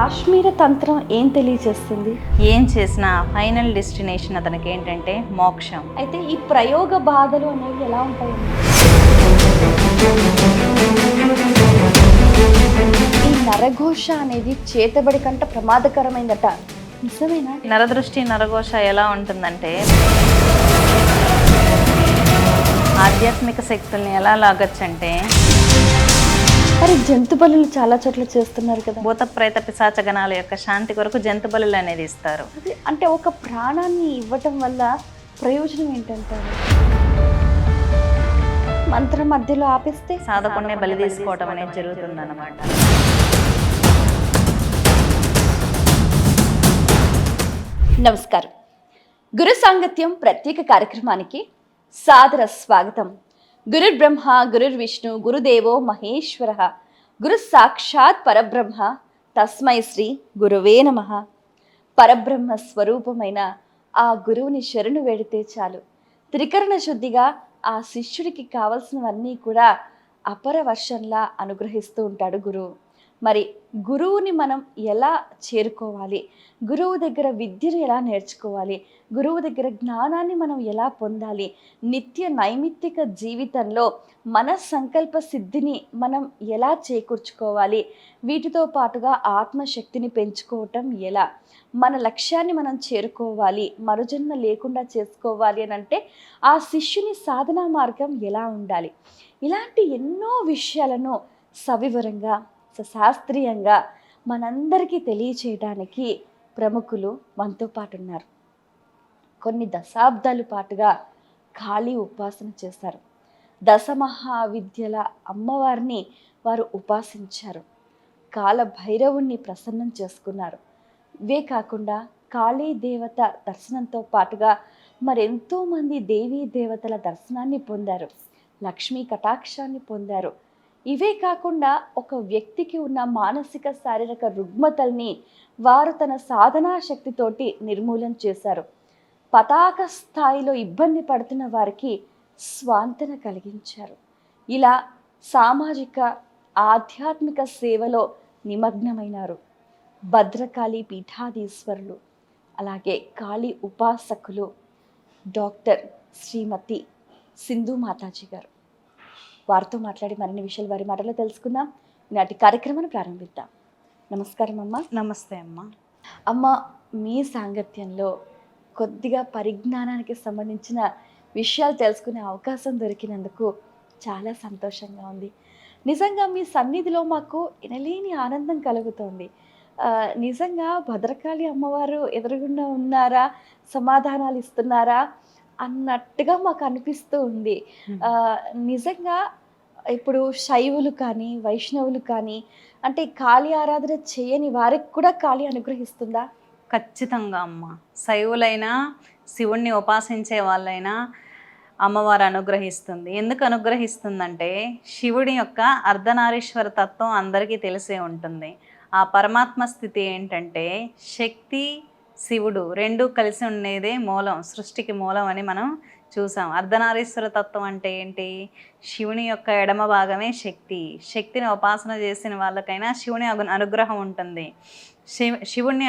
కాశ్మీర తంత్రం ఏం తెలియజేస్తుంది? ఏం చేసినా ఫైనల్ డెస్టినేషన్ అతనికి ఏంటంటే మోక్షం. అయితే ఈ ప్రయోగ బాధలు అనేవి ఎలా ఉంటాయి? ఈ నరఘోష అనేది చేతబడి కంటే ప్రమాదకరమైందట, నిజమేనా? నరదృష్టి నరఘోష ఎలా ఉంటుందంటే ఆధ్యాత్మిక శక్తుల్ని ఎలా లాగొచ్చంటే, మరి జంతు బలులు చాలా చోట్ల చేస్తున్నారు కదా. భూత ప్రేత పిశాచ గణాల యొక్క శాంతి కొరకు జంతు బలులు అనేది ఇస్తారు. అది అంటే ఒక ప్రాణాన్ని ఇవ్వటం వల్ల ప్రయోజనం ఏంటంటారు? మంత్రం మధ్యలో ఆపేస్తే సాధకుడిని బలి తీసుకోవటం అనేది జరుగుతుందన్నమాట. నమస్కారం. గురు సాంగత్యం ప్రత్యేక కార్యక్రమానికి సాదర స్వాగతం. గురుర్ బ్రహ్మ గురుర్ విష్ణు గురుదేవో మహేశ్వర, గురు సాక్షాత్ పరబ్రహ్మ తస్మై శ్రీ గురువే నమః. పరబ్రహ్మ స్వరూపమైన ఆ గురువుని శరణు వేడితే చాలు, త్రికరణ శుద్ధిగా ఆ శిష్యుడికి కావలసినవన్నీ కూడా అపర వర్షంలా అనుగ్రహిస్తూ ఉంటాడు గురువు. మరి గురువుని మనం ఎలా చేరుకోవాలి, గురువు దగ్గర విద్యను ఎలా నేర్చుకోవాలి, గురువు దగ్గర జ్ఞానాన్ని మనం ఎలా పొందాలి, నిత్య నైమిత్తిక జీవితంలో మన సంకల్ప సిద్ధిని మనం ఎలా చేకూర్చుకోవాలి, వీటితో పాటుగా ఆత్మశక్తిని పెంచుకోవటం ఎలా, మన లక్ష్యాన్ని మనం చేరుకోవాలి, మరుజన్మ లేకుండా చేసుకోవాలి అని అంటే ఆ శిష్యుని సాధనా మార్గం ఎలా ఉండాలి, ఇలాంటి ఎన్నో విషయాలను సవివరంగా శాస్త్రీయంగా మనందరికీ తెలియచేయడానికి ప్రముఖులు మనతో పాటు ఉన్నారు. కొన్ని దశాబ్దాల పాటుగా కాళీ ఉపాసన చేశారు. దశమహావిద్యల అమ్మవారిని వారు ఉపాసించారు. కాల భైరవుణ్ణి ప్రసన్నం చేసుకున్నారు. ఇవే కాకుండా కాళీ దేవత దర్శనంతో పాటుగా మరెంతోమంది దేవీ దేవతల దర్శనాన్ని పొందారు, లక్ష్మీ కటాక్షాన్ని పొందారు. ఇవే కాకుండా ఒక వ్యక్తికి ఉన్న మానసిక శారీరక రుగ్మతల్ని వారు తన సాధనా శక్తితోటి నిర్మూలన చేశారు. పతాక స్థాయిలో ఇబ్బంది పడుతున్న వారికి స్వాంతన కలిగించారు. ఇలా సామాజిక ఆధ్యాత్మిక సేవలో నిమగ్నమైనారు. భద్రకాళి పీఠాధీశ్వరులు, అలాగే కాళీ ఉపాసకులు డాక్టర్ శ్రీమతి సింధు మాతాజీ గారు. వారితో మాట్లాడి మరిన్ని విషయాలు వారి మాటలో తెలుసుకుందాం. ఈనాటి కార్యక్రమాన్ని ప్రారంభిద్దాం. నమస్కారం అమ్మ. నమస్తే అమ్మ. అమ్మ, మీ సాంగత్యంలో కొద్దిగా పరిజ్ఞానానికి సంబంధించిన విషయాలు తెలుసుకునే అవకాశం దొరికినందుకు చాలా సంతోషంగా ఉంది. నిజంగా మీ సన్నిధిలో మాకు ఎనలేని ఆనందం కలుగుతోంది. నిజంగా భద్రకాళి అమ్మవారు ఎదురుగుండా ఉన్నారా, సమాధానాలు ఇస్తున్నారా అన్నట్టుగా మాకు అనిపిస్తూ ఉంది. నిజంగా ఇప్పుడు శైవులు కానీ వైష్ణవులు కానీ అంటే కాళీ ఆరాధన చేయని వారికి కూడా కాళీ అనుగ్రహిస్తుందా? ఖచ్చితంగా అమ్మ. శైవులైనా శివుణ్ణి ఉపాసించే వాళ్ళైనా అమ్మవారు అనుగ్రహిస్తుంది. ఎందుకు అనుగ్రహిస్తుందంటే శివుడి యొక్క అర్ధనారీశ్వర తత్వం అందరికీ తెలిసే ఉంటుంది. ఆ పరమాత్మ స్థితి ఏంటంటే శక్తి శివుడు రెండూ కలిసి ఉండేదే మూలం, సృష్టికి మూలం అని మనం చూసాం. అర్ధనారీశ్వర తత్వం అంటే ఏంటి? శివుని యొక్క ఎడమ భాగమే శక్తి. శక్తిని ఉపాసన చేసిన వాళ్ళకైనా శివుని అనుగ్రహం ఉంటుంది. శివుణ్ణి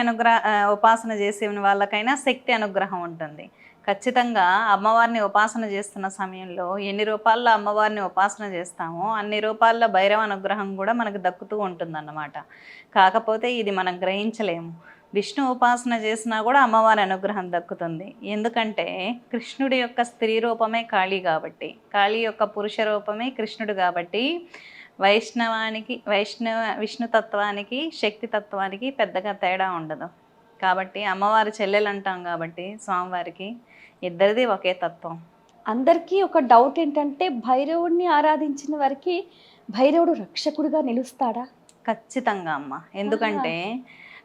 ఉపాసన చేసిన వాళ్ళకైనా శక్తి అనుగ్రహం ఉంటుంది. ఖచ్చితంగా అమ్మవారిని ఉపాసన చేస్తున్న సమయంలో ఎన్ని రూపాల్లో అమ్మవారిని ఉపాసన చేస్తామో అన్ని రూపాల్లో భైరవ అనుగ్రహం కూడా మనకు దక్కుతూ ఉంటుందన్నమాట. కాకపోతే ఇది మనం గ్రహించలేము. విష్ణు ఉపాసన చేసినా కూడా అమ్మవారి అనుగ్రహం దక్కుతుంది. ఎందుకంటే కృష్ణుడి యొక్క స్త్రీ రూపమే కాళీ కాబట్టి, కాళీ యొక్క పురుష రూపమే కృష్ణుడు కాబట్టి విష్ణుతత్వానికి శక్తి తత్వానికి పెద్దగా తేడా ఉండదు. కాబట్టి అమ్మవారి చెల్లెలు అంటాం కాబట్టి స్వామివారికి ఇద్దరిది ఒకే తత్వం. అందరికీ ఒక డౌట్ ఏంటంటే భైరవుడిని ఆరాధించిన వారికి భైరవుడు రక్షకుడుగా నిలుస్తాడా? ఖచ్చితంగా అమ్మ. ఎందుకంటే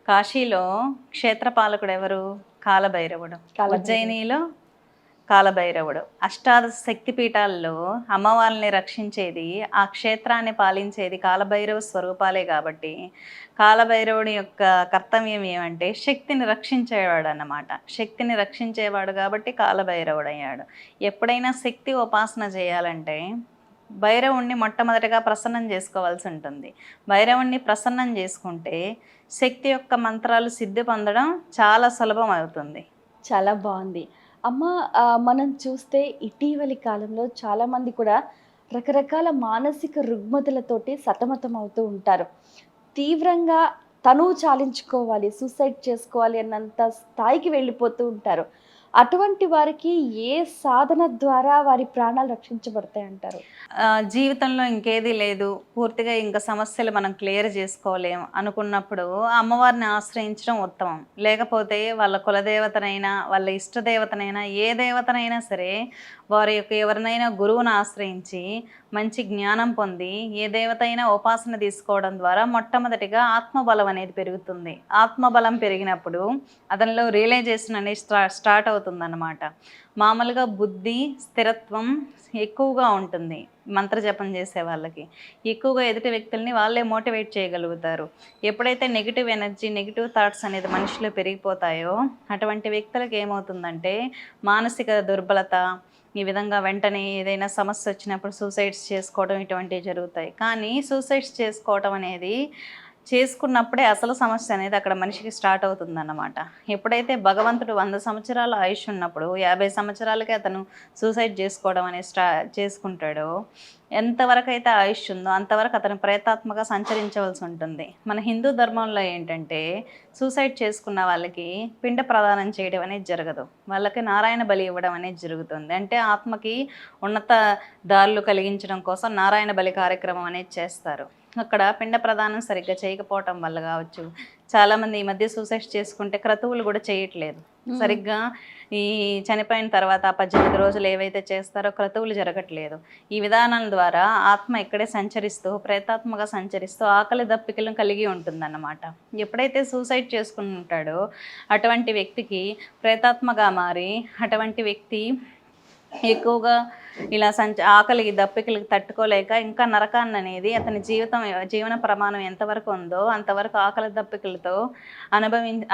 కాశీలో క్షేత్రపాలకుడు ఎవరు? కాలభైరవుడు. ఉజ్జయినిలో కాలభైరవుడు. అష్టాదశ శక్తిపీఠాల్లో అమ్మవారిని రక్షించేది, ఆ క్షేత్రాన్ని పాలించేది కాలభైరవ స్వరూపాలే కాబట్టి కాలభైరవుడి యొక్క కర్తవ్యం ఏమంటే శక్తిని రక్షించేవాడు అన్నమాట. శక్తిని రక్షించేవాడు కాబట్టి కాలభైరవుడు అయ్యాడు. ఎప్పుడైనా శక్తి ఉపాసన చేయాలంటే భైరవుణ్ణి మొట్టమొదటిగా ప్రసన్నం చేసుకోవాల్సి ఉంటుంది. భైరవుణ్ణి ప్రసన్నం చేసుకుంటే శక్తి యొక్క మంత్రాలు సిద్ధి పొందడం చాలా సులభం అవుతుంది. చాలా బాగుంది. అమ్మ, మనం చూస్తే ఇటీవలి కాలంలో చాలామంది కూడా రకరకాల మానసిక రుగ్మతలతోటి సతమతం అవుతూ ఉంటారు. తీవ్రంగా తనువు చాలించుకోవాలి, సూసైడ్ చేసుకోవాలి అన్నంత స్థాయికి వెళ్ళిపోతూ ఉంటారు. అటువంటి వారికి ఏ సాధన ద్వారా వారి ప్రాణాలు రక్షించబడతాయంటారు? జీవితంలో ఇంకేది లేదు, పూర్తిగా ఇంకా సమస్యలు మనం క్లియర్ చేసుకోలేం అనుకున్నప్పుడు అమ్మవారిని ఆశ్రయించడం ఉత్తమం. లేకపోతే వాళ్ళ కులదేవతనైనా, వాళ్ళ ఇష్టదేవతనైనా, ఏ దేవతనైనా సరే వారి యొక్క ఎవరినైనా గురువును ఆశ్రయించి మంచి జ్ఞానం పొంది ఏ దేవత అయినా ఉపాసన తీసుకోవడం ద్వారా మొట్టమొదటిగా ఆత్మబలం అనేది పెరుగుతుంది. ఆత్మబలం పెరిగినప్పుడు అతనిలో రియలైజేషన్ అనేది స్టార్ట్ అవుతుందన్నమాట. మామూలుగా బుద్ధి స్థిరత్వం ఎక్కువగా ఉంటుంది మంత్రజపం చేసే వాళ్ళకి. ఎక్కువగా ఎదుటి వ్యక్తుల్ని వాళ్ళే మోటివేట్ చేయగలుగుతారు. ఎప్పుడైతే నెగిటివ్ ఎనర్జీ, నెగిటివ్ థాట్స్ అనేది మనిషిలో పెరిగిపోతాయో అటువంటి వ్యక్తులకు ఏమవుతుందంటే మానసిక దుర్బలత, ఈ విధంగా వెంటనే ఏదైనా సమస్య వచ్చినప్పుడు సూసైడ్స్ చేసుకోవడం ఇటువంటివి జరుగుతాయి. కానీ సూసైడ్స్ చేసుకోవడం అనేది చేసుకున్నప్పుడే అసలు సమస్య అనేది అక్కడ మనిషికి స్టార్ట్ అవుతుందన్నమాట. ఎప్పుడైతే భగవంతుడు 100 సంవత్సరాల ఆయుష్ ఉన్నప్పుడు 50 సంవత్సరాలకే అతను సూసైడ్ చేసుకోవడం అనేది చేసుకుంటాడో, ఎంతవరకు అయితే ఆయుష్ ఉందో అంతవరకు అతను ప్రయత్నాత్మకంగా సంచరించవలసి ఉంటుంది. మన హిందూ ధర్మంలో ఏంటంటే సూసైడ్ చేసుకున్న వాళ్ళకి పిండ ప్రదానం చేయడం అనేది జరగదు. వాళ్ళకి నారాయణ బలి ఇవ్వడం అనేది జరుగుతుంది. అంటే ఆత్మకి ఉన్నత దారులు కలిగించడం కోసం నారాయణ బలి కార్యక్రమం అనేది చేస్తారు. అక్కడ పిండ ప్రదానం సరిగ్గా చేయకపోవటం వల్ల కావచ్చు, చాలామంది ఈ మధ్య సూసైడ్ చేసుకుంటే క్రతువులు కూడా చేయట్లేదు సరిగ్గా. ఈ చనిపోయిన తర్వాత 18 రోజులు ఏవైతే చేస్తారో క్రతువులు జరగట్లేదు. ఈ విధానాల ద్వారా ఆత్మ ఇక్కడే సంచరిస్తూ ప్రేతాత్మగా సంచరిస్తూ ఆకలి దప్పికలను కలిగి ఉంటుందన్నమాట. ఎప్పుడైతే సూసైడ్ చేసుకుని ఉంటాడో అటువంటి వ్యక్తికి ప్రేతాత్మగా మారి అటువంటి వ్యక్తి ఎక్కువగా ఇలా ఆకలికి దప్పికలకి తట్టుకోలేక ఇంకా నరకాన్ని అనేది అతని జీవన ప్రమాణం ఎంతవరకు ఉందో అంతవరకు ఆకలి దప్పికలతో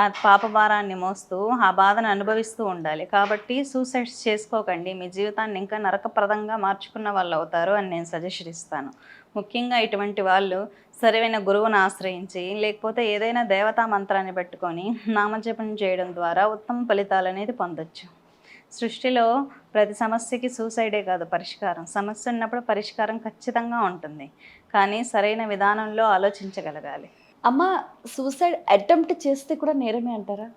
ఆ పాపభారాన్ని మోస్తూ ఆ బాధను అనుభవిస్తూ ఉండాలి. కాబట్టి సూసైడ్స్ చేసుకోకండి, మీ జీవితాన్ని ఇంకా నరకప్రదంగా మార్చుకున్న వాళ్ళు అవుతారు అని నేను సజెషన్ ఇస్తాను. ముఖ్యంగా ఇటువంటి వాళ్ళు సరైన గురువును ఆశ్రయించి లేకపోతే ఏదైనా దేవతా మంత్రాన్ని పెట్టుకొని నామజపం చేయడం ద్వారా ఉత్తమ ఫలితాలు అనేది పొందొచ్చు. సృష్టిలో ప్రతి సమస్యకి సూసైడే కాదు పరిష్కారం. సమస్య ఉన్నప్పుడు పరిష్కారం ఖచ్చితంగా ఉంటుంది, కానీ సరైన విధానంలో ఆలోచించగలగాలి. అమ్మ, సూసైడ్ అటెంప్ట్ చేస్తే కూడా నేరమే అంటారా?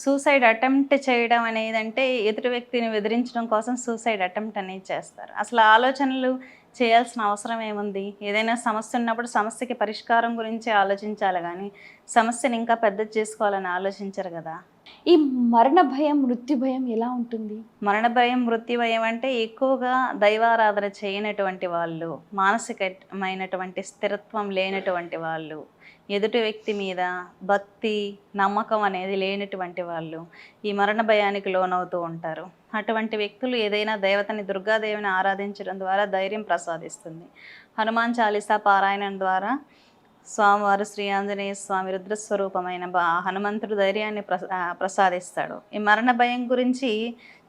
సూసైడ్ అటెంప్ట్ చేయడం అనేది అంటే ఎదుటి వ్యక్తిని బెదిరించడం కోసం సూసైడ్ అటెంప్ట్ అనేది చేస్తారు. అసలు ఆలోచనలు చేయాల్సిన అవసరం ఏముంది? ఏదైనా సమస్య ఉన్నప్పుడు సమస్యకి పరిష్కారం గురించి ఆలోచించాలి, కానీ సమస్యని ఇంకా పెద్దది చేసుకోవాలని ఆలోచించరు కదా. ఈ మరణ భయం, మృత్యు భయం ఎలా ఉంటుంది? మరణ భయం, మృత్యు భయం అంటే ఎక్కువగా దైవారాధన చేయనటువంటి వాళ్ళు, మానసికమైనటువంటి స్థిరత్వం లేనటువంటి వాళ్ళు, ఎదుటి వ్యక్తి మీద భక్తి నమ్మకం అనేది లేనటువంటి వాళ్ళు ఈ మరణ భయానికి లోనవుతూ ఉంటారు. అటువంటి వ్యక్తులు ఏదైనా దేవతని, దుర్గాదేవిని ఆరాధించడం ద్వారా ధైర్యం ప్రసాదిస్తుంది. హనుమాన్ చాలీసా పారాయణం ద్వారా స్వామివారు శ్రీ ఆంజనేయ స్వామి రుద్రస్వరూపమైన హనుమంతుడు ధైర్యాన్ని ప్రసాదిస్తాడు. ఈ మరణ భయం గురించి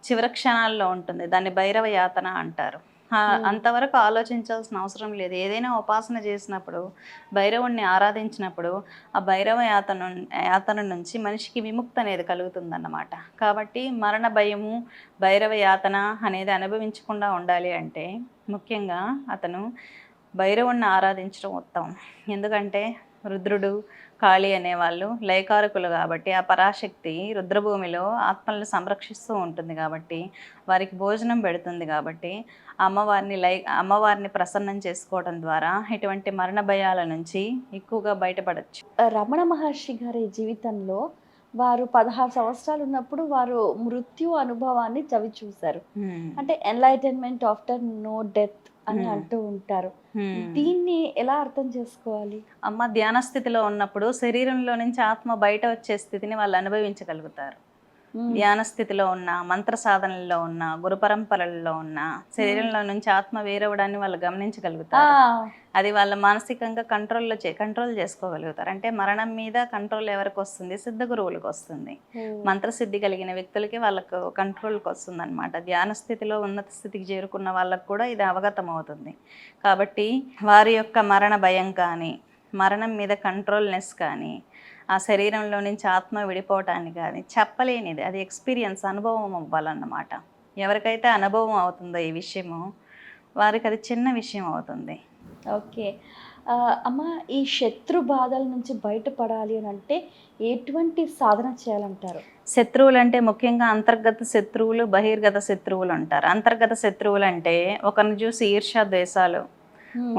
చివరి క్షణాల్లో ఉంటుంది, దాన్ని భైరవ యాతన అంటారు. అంతవరకు ఆలోచించాల్సిన అవసరం లేదు. ఏదైనా ఉపాసన చేసినప్పుడు, భైరవుణ్ణి ఆరాధించినప్పుడు ఆ భైరవ యాతన నుంచి మనిషికి విముక్తి అనేది కలుగుతుందన్నమాట. కాబట్టి మరణ భయము, భైరవ యాతన అనేది అనుభవించకుండా ఉండాలి అంటే ముఖ్యంగా అతను భైరవుణ్ణి ఆరాధించడం ఉత్తమం. ఎందుకంటే రుద్రుడు, కాళీ అనేవాళ్ళు లయకారకులు కాబట్టి ఆ పరాశక్తి రుద్రభూమిలో ఆత్మలను సంరక్షిస్తూ ఉంటుంది కాబట్టి, వారికి భోజనం పెడుతుంది కాబట్టి అమ్మవారిని ప్రసన్నం చేసుకోవడం ద్వారా ఇటువంటి మరణ భయాల నుంచి ఎక్కువగా బయటపడచ్చు. రమణ మహర్షి గారి జీవితంలో వారు 16 సంవత్సరాలు ఉన్నప్పుడు వారు మృత్యు అనుభవాన్ని చవి చూశారు. అంటే ఎన్లైటన్మెంట్ ఆఫ్టర్ నో డెత్ అని అంటూ ఉంటారు. దీన్ని ఎలా అర్థం చేసుకోవాలి? అమ్మ, ధ్యాన స్థితిలో ఉన్నప్పుడు శరీరంలో నుంచి ఆత్మ బయట వచ్చే స్థితిని వాళ్ళు అనుభవించగలుగుతారు. ధ్యాన స్థితిలో ఉన్న, మంత్ర సాధనల్లో ఉన్న, గురు పరంపరల్లో ఉన్న, శరీరంలో నుంచి ఆత్మ వేరవడాన్ని వాళ్ళు గమనించగలుగుతారు. అది వాళ్ళ మానసికంగా కంట్రోల్ చేసుకోగలుగుతారు. అంటే మరణం మీద కంట్రోల్ ఎవరికి వస్తుంది? సిద్ధ గురువులకు వస్తుంది. మంత్రసిద్ధి కలిగిన వ్యక్తులకి వాళ్ళకు కంట్రోల్కి వస్తుంది అనమాట. ధ్యాన స్థితిలో ఉన్నత స్థితికి చేరుకున్న వాళ్ళకు కూడా ఇది అవగతం అవుతుంది. కాబట్టి వారి యొక్క మరణ భయం కానీ, మరణం మీద కంట్రోల్నెస్ కానీ, ఆ శరీరంలో నుంచి ఆత్మ విడిపోవటానికి కానీ చెప్పలేనిది. అది ఎక్స్పీరియన్స్, అనుభవం అవ్వాలన్నమాట. ఎవరికైతే అనుభవం అవుతుందో ఈ విషయము, వారికి అది చిన్న విషయం అవుతుంది. ఓకే. అమ్మ, ఈ శత్రు బాధల నుంచి బయటపడాలి అని అంటే ఎటువంటి సాధన చేయాలంటారు? శత్రువులు అంటే ముఖ్యంగా అంతర్గత శత్రువులు, బహిర్గత శత్రువులు అంటారు. అంతర్గత శత్రువులు అంటే ఒకరిని చూసి ఈర్ష్య ద్వేషాలు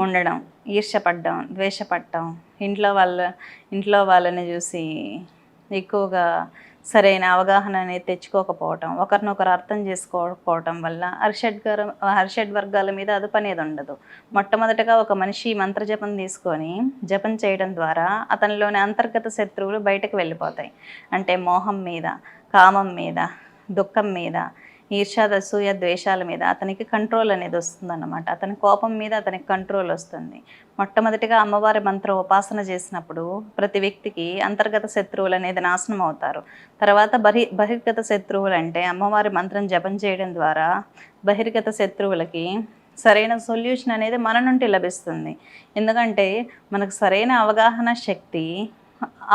ఉండడం, ఈర్ష్యపడడం, ద్వేషపడటం, ఇంట్లో వాళ్ళని చూసి ఎక్కువగా సరైన అవగాహన అనేది తెచ్చుకోకపోవటం, ఒకరినొకరు అర్థం చేసుకోకపోవటం వల్ల హర్షడ్ వర్గాల మీద అదుపు అనేది ఉండదు. మొట్టమొదటగా ఒక మనిషి మంత్రజపం తీసుకొని జపం చేయడం ద్వారా అతనిలోని అంతర్గత శత్రువులు బయటకు వెళ్ళిపోతాయి. అంటే మోహం మీద, కామం మీద, దుఃఖం మీద, ఈర్ష్యాదసూయ ద్వేషాల మీద అతనికి కంట్రోల్ అనేది వస్తుందన్నమాట. అతని కోపం మీద అతనికి కంట్రోల్ వస్తుంది. మొట్టమొదటిగా అమ్మవారి మంత్ర ఉపాసన చేసినప్పుడు ప్రతి వ్యక్తికి అంతర్గత శత్రువులు అనేది నాశనం అవుతారు. తర్వాత బహిర్గత శత్రువులు అంటే అమ్మవారి మంత్రం జపం చేయడం ద్వారా బహిర్గత శత్రువులకి సరైన సొల్యూషన్ అనేది మన నుండి లభిస్తుంది. ఎందుకంటే మనకు సరైన అవగాహన శక్తి,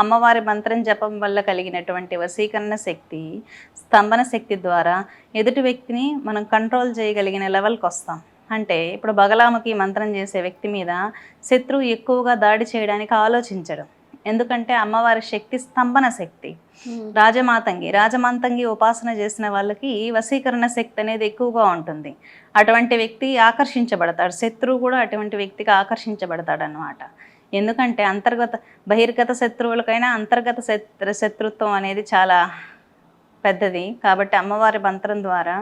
అమ్మవారి మంత్రం జపం వల్ల కలిగినటువంటి వశీకరణ శక్తి, స్తంభన శక్తి ద్వారా ఎదుటి వ్యక్తిని మనం కంట్రోల్ చేయగలిగిన లెవెల్కి వస్తాం. అంటే ఇప్పుడు బగలాముఖి మంత్రం చేసే వ్యక్తి మీద శత్రువు ఎక్కువగా దాడి చేయడానికి ఆలోచించడం. ఎందుకంటే అమ్మవారి శక్తి స్తంభన శక్తి. రాజమాతంగి ఉపాసన చేసిన వాళ్ళకి వశీకరణ శక్తి అనేది ఎక్కువగా ఉంటుంది. అటువంటి వ్యక్తి ఆకర్షించబడతాడు, శత్రువు కూడా అటువంటి వ్యక్తికి ఆకర్షించబడతాడు అన్నమాట. ఎందుకంటే బహిర్గత శత్రువులకైనా అంతర్గత శత్రుత్వం అనేది చాలా పెద్దది. కాబట్టి అమ్మవారి మంత్రం ద్వారా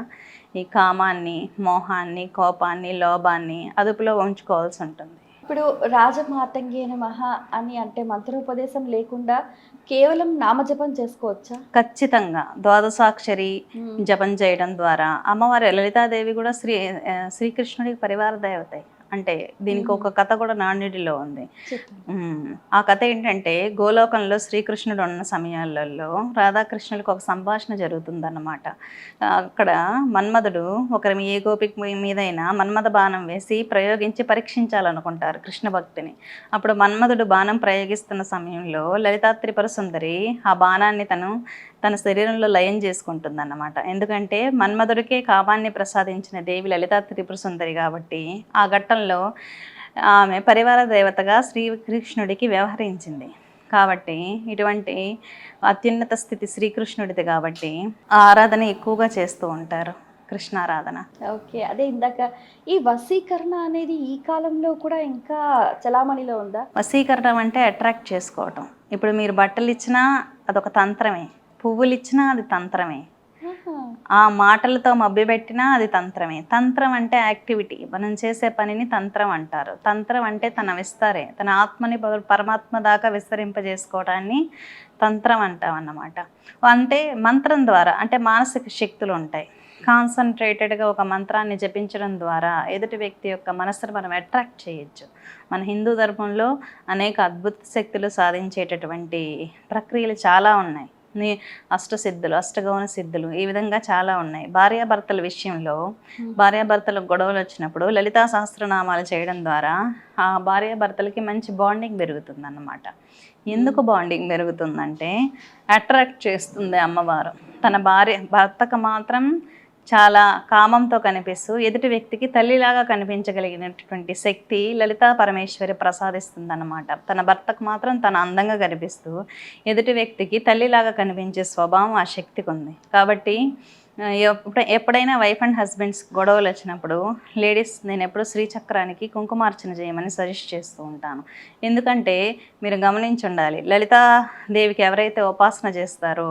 ఈ కామాన్ని, మోహాన్ని, కోపాన్ని, లోభాన్ని అదుపులో ఉంచుకోవాల్సి ఉంటుంది. ఇప్పుడు రాజమాతంగే నమః అని అంటే మంత్రోపదేశం లేకుండా కేవలం నామజపం చేసుకోవచ్చా? ఖచ్చితంగా ద్వాదశాక్షరి జపం చేయడం ద్వారా అమ్మవారి లలితాదేవి కూడా శ్రీకృష్ణుడికి పరివార దేవత. అంటే దీనికి ఒక కథ కూడా నానుడిలో ఉంది. ఆ కథ ఏంటంటే, గోలోకంలో శ్రీకృష్ణుడు ఉన్న సమయాలలో రాధాకృష్ణులకు ఒక సంభాషణ జరుగుతుందన్నమాట. అక్కడ మన్మధుడు ఒకరి ఏ గోపిక మీదైనా మన్మథ బాణం వేసి ప్రయోగించి పరీక్షించాలనుకుంటారు కృష్ణ భక్తిని. అప్పుడు మన్మధుడు బాణం ప్రయోగిస్తున్న సమయంలో లలితా త్రిపుర సుందరి ఆ బాణాన్ని తన శరీరంలో లయం చేసుకుంటుందన్నమాట. ఎందుకంటే మన్మధుడికే కామాన్ని ప్రసాదించిన దేవి లలితా త్రిపుర సుందరి కాబట్టి ఆ ఘట్టంలో ఆమె పరివార దేవతగా శ్రీకృష్ణుడికి వ్యవహరించింది. కాబట్టి ఇటువంటి అత్యున్నత స్థితి శ్రీకృష్ణుడిది కాబట్టి ఆ ఆరాధన ఎక్కువగా చేస్తూ ఉంటారు, కృష్ణారాధన. ఓకే. అదే ఇందాక ఈ వశీకరణ అనేది ఈ కాలంలో కూడా ఇంకా చలామణిలో ఉందా? వశీకరణం అంటే అట్రాక్ట్ చేసుకోవటం. ఇప్పుడు మీరు బట్టలు ఇచ్చినా అదొక తంత్రమే, పువ్వులు ఇచ్చినా అది తంత్రమే, ఆ మాటలతో మభ్యపెట్టినా అది తంత్రమే. తంత్రం అంటే యాక్టివిటీ, మనం చేసే పనిని తంత్రం అంటారు. తంత్రం అంటే తన ఆత్మని పరమాత్మ దాకా విస్తరింపజేసుకోవటాన్ని తంత్రం అంటాం అన్నమాట. అంటే మంత్రం ద్వారా అంటే మానసిక శక్తులు ఉంటాయి. కాన్సన్ట్రేటెడ్గా ఒక మంత్రాన్ని జపించడం ద్వారా ఎదుటి వ్యక్తి యొక్క మనసును మనం అట్రాక్ట్ చేయొచ్చు. మన హిందూ ధర్మంలో అనేక అద్భుత శక్తులు సాధించేటటువంటి ప్రక్రియలు చాలా ఉన్నాయి. అష్టసిద్ధులు, అష్టగౌణ సిద్ధులు, ఈ విధంగా చాలా ఉన్నాయి. భార్యాభర్తల విషయంలో భార్యాభర్తలకు గొడవలు వచ్చినప్పుడు లలితా సహస్రనామాలు చేయడం ద్వారా ఆ భార్యాభర్తలకి మంచి బాండింగ్ పెరుగుతుంది అన్నమాట. ఎందుకు బాండింగ్ పెరుగుతుందంటే అట్రాక్ట్ చేస్తుంది అమ్మవారు. తన భర్తకు మాత్రం చాలా కామంతో కనిపిస్తూ ఎదుటి వ్యక్తికి తల్లిలాగా కనిపించగలిగినటువంటి శక్తి లలితా పరమేశ్వరి ప్రసాదిస్తుందన్నమాట. తన భర్తకు మాత్రం తన అందంగా కనిపిస్తూ ఎదుటి వ్యక్తికి తల్లిలాగా కనిపించే స్వభావం ఆ శక్తికి ఉంది. కాబట్టి ఎప్పుడైనా వైఫ్ అండ్ హస్బెండ్స్ గొడవలు వచ్చినప్పుడు లేడీస్ నేను ఎప్పుడు శ్రీచక్రానికి కుంకుమార్చన చేయమని సజెస్ట్ చేస్తూ ఉంటాను. ఎందుకంటే మీరు గమనించి ఉండాలి, లలితాదేవికి ఎవరైతే ఉపాసన చేస్తారో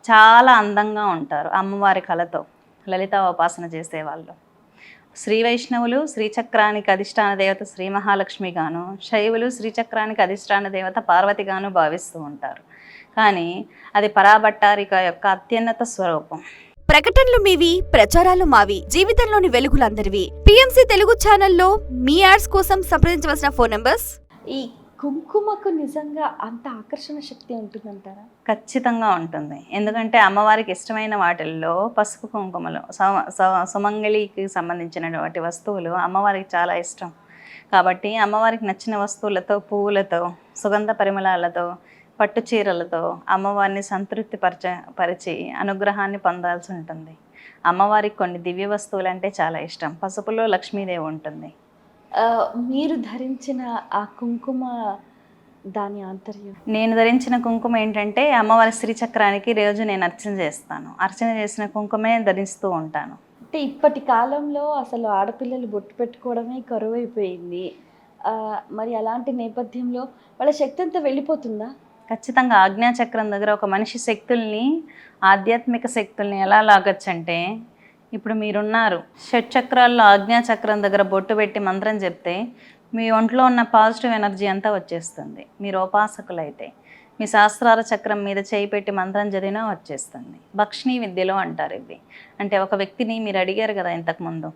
చాలా అందంగా ఉంటారు అమ్మవారి కళతో. లలితా ఉపాసన చేసేవాళ్ళు శ్రీ వైష్ణవులు శ్రీచక్రానికి అధిష్టాన దేవత శ్రీ మహాలక్ష్మిగాను, శైవులు శ్రీచక్రానికి అధిష్టాన దేవత పార్వతిగాను భావిస్తూ ఉంటారు. కానీ అది పరాభట్టారిక యొక్క అత్యున్నత స్వరూపం. ప్రకటనలు మీవి, ప్రచారాలు మావి. జీవితంలోని వెలుగులందరివి. పిఎంసి తెలుగు ఛానల్లో మీ యాడ్స్ కోసం సంప్రదించవలసిన ఫోన్ నంబర్స్. ఈ కుంకుమకు నిజంగా అంత ఆకర్షణ శక్తి ఉంటుందంటారా? ఖచ్చితంగా ఉంటుంది. ఎందుకంటే అమ్మవారికి ఇష్టమైన వాటిల్లో పసుపు కుంకుమలు, సుమంగళికి సంబంధించినటువంటి వస్తువులు అమ్మవారికి చాలా ఇష్టం. కాబట్టి అమ్మవారికి నచ్చిన వస్తువులతో, పువ్వులతో, సుగంధ పరిమళాలతో, పట్టు చీరలతో అమ్మవారిని పరిచి అనుగ్రహాన్ని పొందాల్సి ఉంటుంది. అమ్మవారికి కొన్ని దివ్య వస్తువులు అంటే చాలా ఇష్టం. పసుపులో లక్ష్మీదేవి ఉంటుంది. మీరు ధరించిన ఆ కుంకుమ దాని ఆంతర్యం? నేను ధరించిన కుంకుమ ఏంటంటే అమ్మవారి శ్రీచక్రానికి రోజు నేను అర్చన చేస్తాను. అర్చన చేసిన కుంకుమే ధరిస్తూ ఉంటాను. అంటే ఇప్పటి కాలంలో అసలు ఆడపిల్లలు బొట్టు పెట్టుకోవడమే కరువైపోయింది. మరి అలాంటి నేపథ్యంలో వాళ్ళ శక్తి అంతా వెళ్ళిపోతుందా? ఖచ్చితంగా ఆజ్ఞాచక్రం దగ్గర ఒక మనిషి శక్తుల్ని, ఆధ్యాత్మిక శక్తుల్ని ఎలా లాగొచ్చంటే, ఇప్పుడు మీరున్నారు, షట్చక్రాల్లో ఆజ్ఞాచక్రం దగ్గర బొట్టు పెట్టి మంత్రం చెప్తే మీ ఒంట్లో ఉన్న పాజిటివ్ ఎనర్జీ అంతా వచ్చేస్తుంది. మీరు ఉపాసకులైతే మీ శాస్త్రాల చక్రం మీద చేయి పెట్టి మంత్రం చదివినా వచ్చేస్తుంది. భక్షిణీ విద్యలో అంటారు ఇవి. అంటే ఒక వ్యక్తిని మీరు అడిగారు కదా ఇంతకుముందు,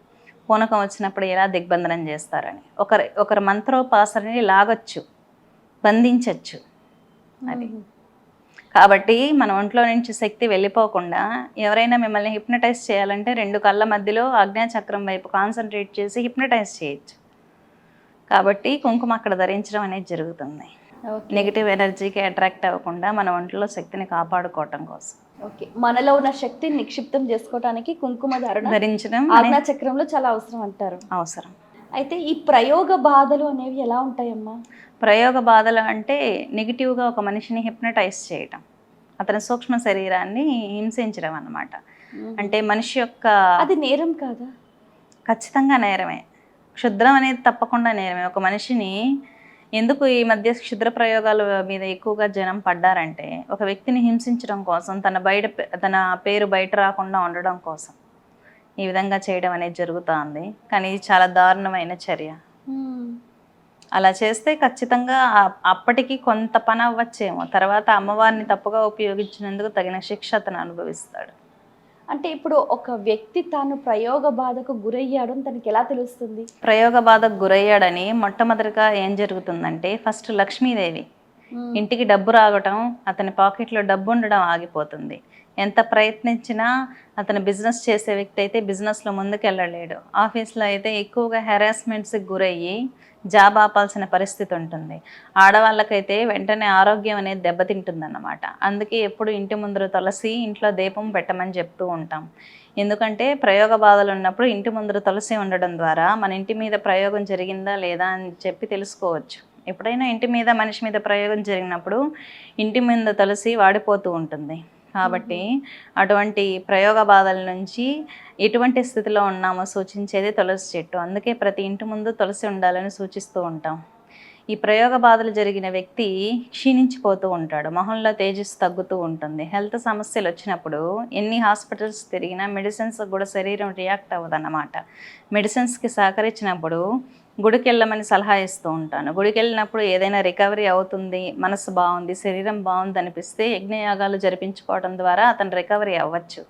పూనకం వచ్చినప్పుడు ఎలా దిగ్బంధనం చేస్తారని. ఒకరి మంత్రోపాసనని లాగొచ్చు, బంధించవచ్చు. అది కాబట్టి మన ఒంట్లో నుంచి శక్తి వెళ్ళిపోకుండా ఎవరైనా మిమ్మల్ని హిప్నటైజ్ చేయాలంటే 2 కళ్ళ మధ్యలో ఆజ్ఞాచక్రం వైపు కాన్సన్ట్రేట్ చేసి హిప్నటైజ్ చేయొచ్చు. కాబట్టి కుంకుమ అక్కడ ధరించడం అనేది జరుగుతుంది. నెగిటివ్ ఎనర్జీకి అట్రాక్ట్ అవ్వకుండా మన ఒంట్లో శక్తిని కాపాడుకోవటం కోసం. ఓకే, మనలో ఉన్న శక్తిని నిక్షిప్తం చేసుకోవడానికి కుంకుమ ధరించడం ఆజ్ఞాచక్రంలో చాలా అవసరం అంటారు. అవసరం. అయితే ఈ ప్రయోగ బాధలు అనేవి ఎలా ఉంటాయమ్మా? ప్రయోగ బాధలు అంటే నెగిటివ్గా ఒక మనిషిని హిప్నటైజ్ చేయటం, అతని సూక్ష్మ శరీరాన్ని హింసించడం అన్నమాట. అంటే మనిషి యొక్క, అది నేరం కాదా? ఖచ్చితంగా నేరమే. క్షుద్రం అనేది తప్పకుండా నేరమే. ఒక మనిషిని ఎందుకు ఈ మధ్య క్షుద్ర ప్రయోగాల మీద ఎక్కువగా జనం పడ్డారంటే, ఒక వ్యక్తిని హింసించడం కోసం, తన పేరు బయట రాకుండా ఉండడం కోసం ఈ విధంగా చేయడం అనేది జరుగుతుంది. కానీ ఇది చాలా దారుణమైన చర్య. అలా చేస్తే ఖచ్చితంగా అప్పటికి కొంత పని అవ్వచ్చేమో, తర్వాత అమ్మవారిని తప్పుగా ఉపయోగించినందుకు తగిన శిక్ష అతను అనుభవిస్తాడు. అంటే ఇప్పుడు ఒక వ్యక్తి తాను ప్రయోగ బాధకు గురయ్యాడు అని తనకి ఎలా తెలుస్తుంది? ప్రయోగ బాధకు గురయ్యాడని మొట్టమొదటిగా ఏం జరుగుతుందంటే, ఫస్ట్ లక్ష్మీదేవి ఇంటికి డబ్బు రావటం, అతని పాకెట్లో డబ్బు ఉండడం ఆగిపోతుంది. ఎంత ప్రయత్నించినా అతను బిజినెస్ చేసే వ్యక్తి అయితే బిజినెస్లో ముందుకెళ్ళలేడు. ఆఫీస్లో అయితే ఎక్కువగా హెరాస్మెంట్స్కి గురయ్యి జాబ్ ఆపాల్సిన పరిస్థితి ఉంటుంది. ఆడవాళ్ళకైతే వెంటనే ఆరోగ్యం అనేది దెబ్బతింటుందన్నమాట. అందుకే ఎప్పుడు ఇంటి ముందర తులసి, ఇంట్లో దీపం పెట్టమని చెప్తూ ఉంటాం. ఎందుకంటే ప్రయోగ బాధలు ఉన్నప్పుడు ఇంటి ముందర తులసి ఉండడం ద్వారా మన ఇంటి మీద ప్రయోగం జరిగిందా లేదా అని చెప్పి తెలుసుకోవచ్చు. ఎప్పుడైనా ఇంటి మీద, మనిషి మీద ప్రయోగం జరిగినప్పుడు ఇంటి మీద తులసి వాడిపోతూ ఉంటుంది. కాబట్టి అటువంటి ప్రయోగ బాధల నుంచి ఎటువంటి స్థితిలో ఉన్నామో సూచించేది తులసి చెట్టు. అందుకే ప్రతి ఇంటి ముందు తులసి ఉండాలని సూచిస్తూ ఉంటాం. ఈ ప్రయోగ బాధలు జరిగిన వ్యక్తి క్షీణించిపోతూ ఉంటాడు, మొహంలో తేజస్సు తగ్గుతూ ఉంటుంది. హెల్త్ సమస్యలు వచ్చినప్పుడు ఎన్ని హాస్పిటల్స్ తిరిగినా మెడిసిన్స్ కూడా శరీరం రియాక్ట్ అవ్వదన్నమాట. మెడిసిన్స్కి సహకరించినప్పుడు గుడికి వెళ్ళమని సలహా ఇస్తూ ఉంటాను. గుడికి వెళ్ళినప్పుడు ఏదైనా రికవరీ అవుతుంది, మనసు బాగుంది, శరీరం బాగుంది అనిపిస్తే యజ్ఞయాగాలు జరిపించుకోవడం ద్వారా అతను రికవరీ అవ్వచ్చు.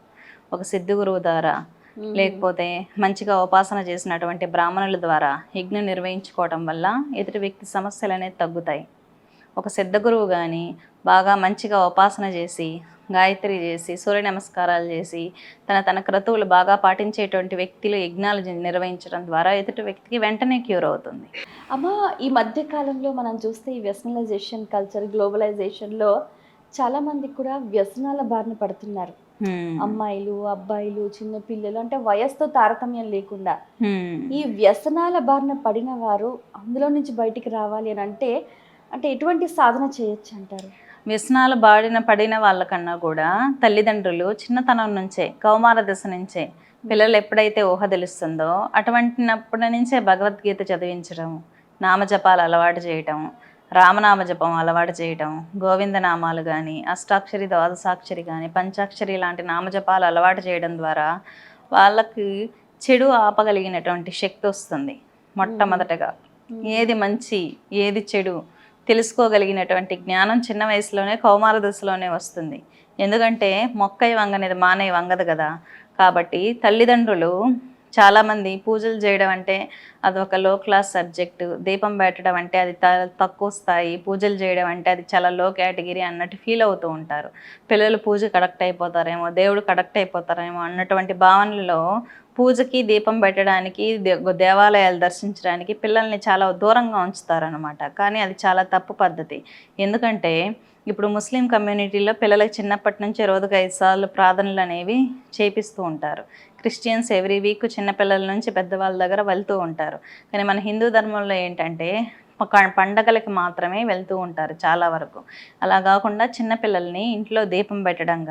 ఒక సిద్ధ గురువు ద్వారా, లేకపోతే మంచిగా ఉపాసన చేసినటువంటి బ్రాహ్మణుల ద్వారా యజ్ఞం నిర్వహించుకోవడం వల్ల ఎదుటి వ్యక్తి సమస్యలు అనేది తగ్గుతాయి. ఒక సిద్ధ గురువు కానీ బాగా మంచిగా ఉపాసన చేసి, గాయత్రి చేసి, సూర్య నమస్కారాలు చేసి, తన క్రతువులు బాగా పాటించేటువంటి వ్యక్తులు యజ్ఞాలు నిర్వహించడం ద్వారా ఎదుటి వ్యక్తికి వెంటనే క్యూర్ అవుతుంది. అమ్మ, ఈ మధ్య కాలంలో మనం చూస్తే ఈ వెస్టర్నైజేషన్ కల్చర్, గ్లోబలైజేషన్లో చాలామంది కూడా వ్యసనాల బారిన పడుతున్నారు. అమ్మాయిలు, అబ్బాయిలు, చిన్న పిల్లలు, అంటే వయస్సుతో తారతమ్యం లేకుండా ఈ వ్యసనాల బారిన పడిన వారు అందులో నుంచి బయటికి రావాలి అని అంటే ఎటువంటి సాధన చేయొచ్చు అంటారు? వ్యసనాల బారిన పడిన వాళ్ళకన్నా కూడా తల్లిదండ్రులు చిన్నతనం నుంచే, కౌమార దశ నుంచే పిల్లలు ఎప్పుడైతే ఊహ తెలుస్తుందో అటువంటినప్పటి నుంచే భగవద్గీత చదివించడం, నామజపాలు అలవాటు చేయటం, రామనామ జపం అలవాటు చేయటం, గోవిందనామాలు కానీ, అష్టాక్షరి, ద్వాదశాక్షరి కానీ, పంచాక్షరి లాంటి నామజపాలు అలవాటు చేయడం ద్వారా వాళ్ళకి చెడు ఆపగలిగినటువంటి శక్తి వస్తుంది. మొట్టమొదటగా ఏది మంచి, ఏది చెడు తెలుసుకోగలిగినటువంటి జ్ఞానం చిన్న వయసులోనే కౌమార దశలోనే వస్తుంది. ఎందుకంటే మొక్కై వంగనేది మానై వంగదు కదా. కాబట్టి తల్లిదండ్రులు చాలామంది పూజలు చేయడం అంటే అదొక లో క్లాస్ సబ్జెక్టు, దీపం పెట్టడం అంటే అది తక్కువ స్థాయి, పూజలు చేయడం అంటే అది చాలా లో కేటగిరీ అన్నట్టు ఫీల్ అవుతూ ఉంటారు. పిల్లలు పూజకు కడక్ట్ అయిపోతారేమో, దేవుడు కడక్ట్ అయిపోతారేమో అన్నటువంటి భావనలో పూజకి, దీపం పెట్టడానికి, దేవాలయాలు దర్శించడానికి పిల్లల్ని చాలా దూరంగా ఉంచుతారనమాట. కానీ అది చాలా తప్పు పద్ధతి. ఎందుకంటే ఇప్పుడు ముస్లిం కమ్యూనిటీలో పిల్లలకి చిన్నప్పటి నుంచి రోజుకు 5 సార్లు ప్రార్థనలు అనేవి చేపిస్తూ ఉంటారు. క్రిస్టియన్స్ ఎవ్రీ వీక్ చిన్నపిల్లల నుంచి పెద్దవాళ్ళ దగ్గర వెళ్తూ ఉంటారు. కానీ మన హిందూ ధర్మంలో ఏంటంటే పండగలకి మాత్రమే వెళ్తూ ఉంటారు చాలా వరకు. అలా కాకుండా చిన్నపిల్లల్ని ఇంట్లో దీపం పెట్టడం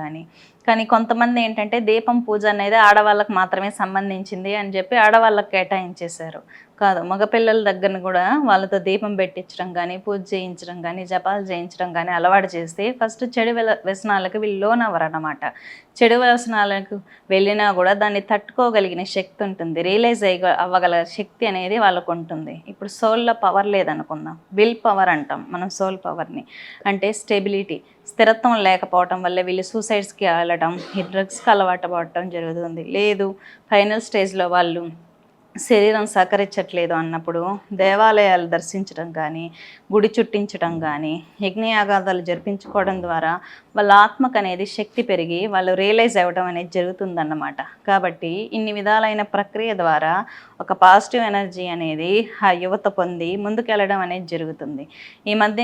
కానీ కొంతమంది ఏంటంటే దీపం పూజ అనేది ఆడవాళ్ళకి మాత్రమే సంబంధించింది అని చెప్పి ఆడవాళ్ళకి కేటాయించేశారు. కాదు, మగపిల్లల దగ్గర కూడా వాళ్ళతో దీపం పెట్టించడం కానీ, పూజ చేయించడం కానీ, జపాలు చేయించడం కానీ అలవాటు చేస్తే ఫస్ట్ చెడు వ్యసనాలకు వీళ్ళు లోనవ్వరు అన్నమాట. చెడు వ్యసనాలకు వెళ్ళినా కూడా దాన్ని తట్టుకోగలిగిన శక్తి ఉంటుంది, రియలైజ్ అవ్వగల శక్తి అనేది వాళ్ళకు ఉంటుంది. ఇప్పుడు సోల్లో పవర్ లేదనుకుందాం, విల్ పవర్ అంటాం మనం సోల్ పవర్ని. అంటే స్టెబిలిటీ, స్థిరత్వం లేకపోవటం వల్ల వీళ్ళు సూసైడ్స్కి వెళ్ళడం, ఈ డ్రగ్స్కి అలవాటు పడటం జరుగుతుంది. లేదు, ఫైనల్ స్టేజ్లో వాళ్ళు శరీరం సహకరించట్లేదు అన్నప్పుడు దేవాలయాలు దర్శించడం కానీ, గుడి చుట్టించడం కానీ, యజ్ఞయాగాదాలు జరిపించుకోవడం ద్వారా వాళ్ళ ఆత్మకు అనేది శక్తి పెరిగి వాళ్ళు రియలైజ్ అవ్వడం అనేది జరుగుతుందన్నమాట. కాబట్టి ఇన్ని విధాలైన ప్రక్రియ ద్వారా ఒక పాజిటివ్ ఎనర్జీ అనేది ఆ యువత పొంది ముందుకెళ్ళడం అనేది జరుగుతుంది. ఈ మధ్య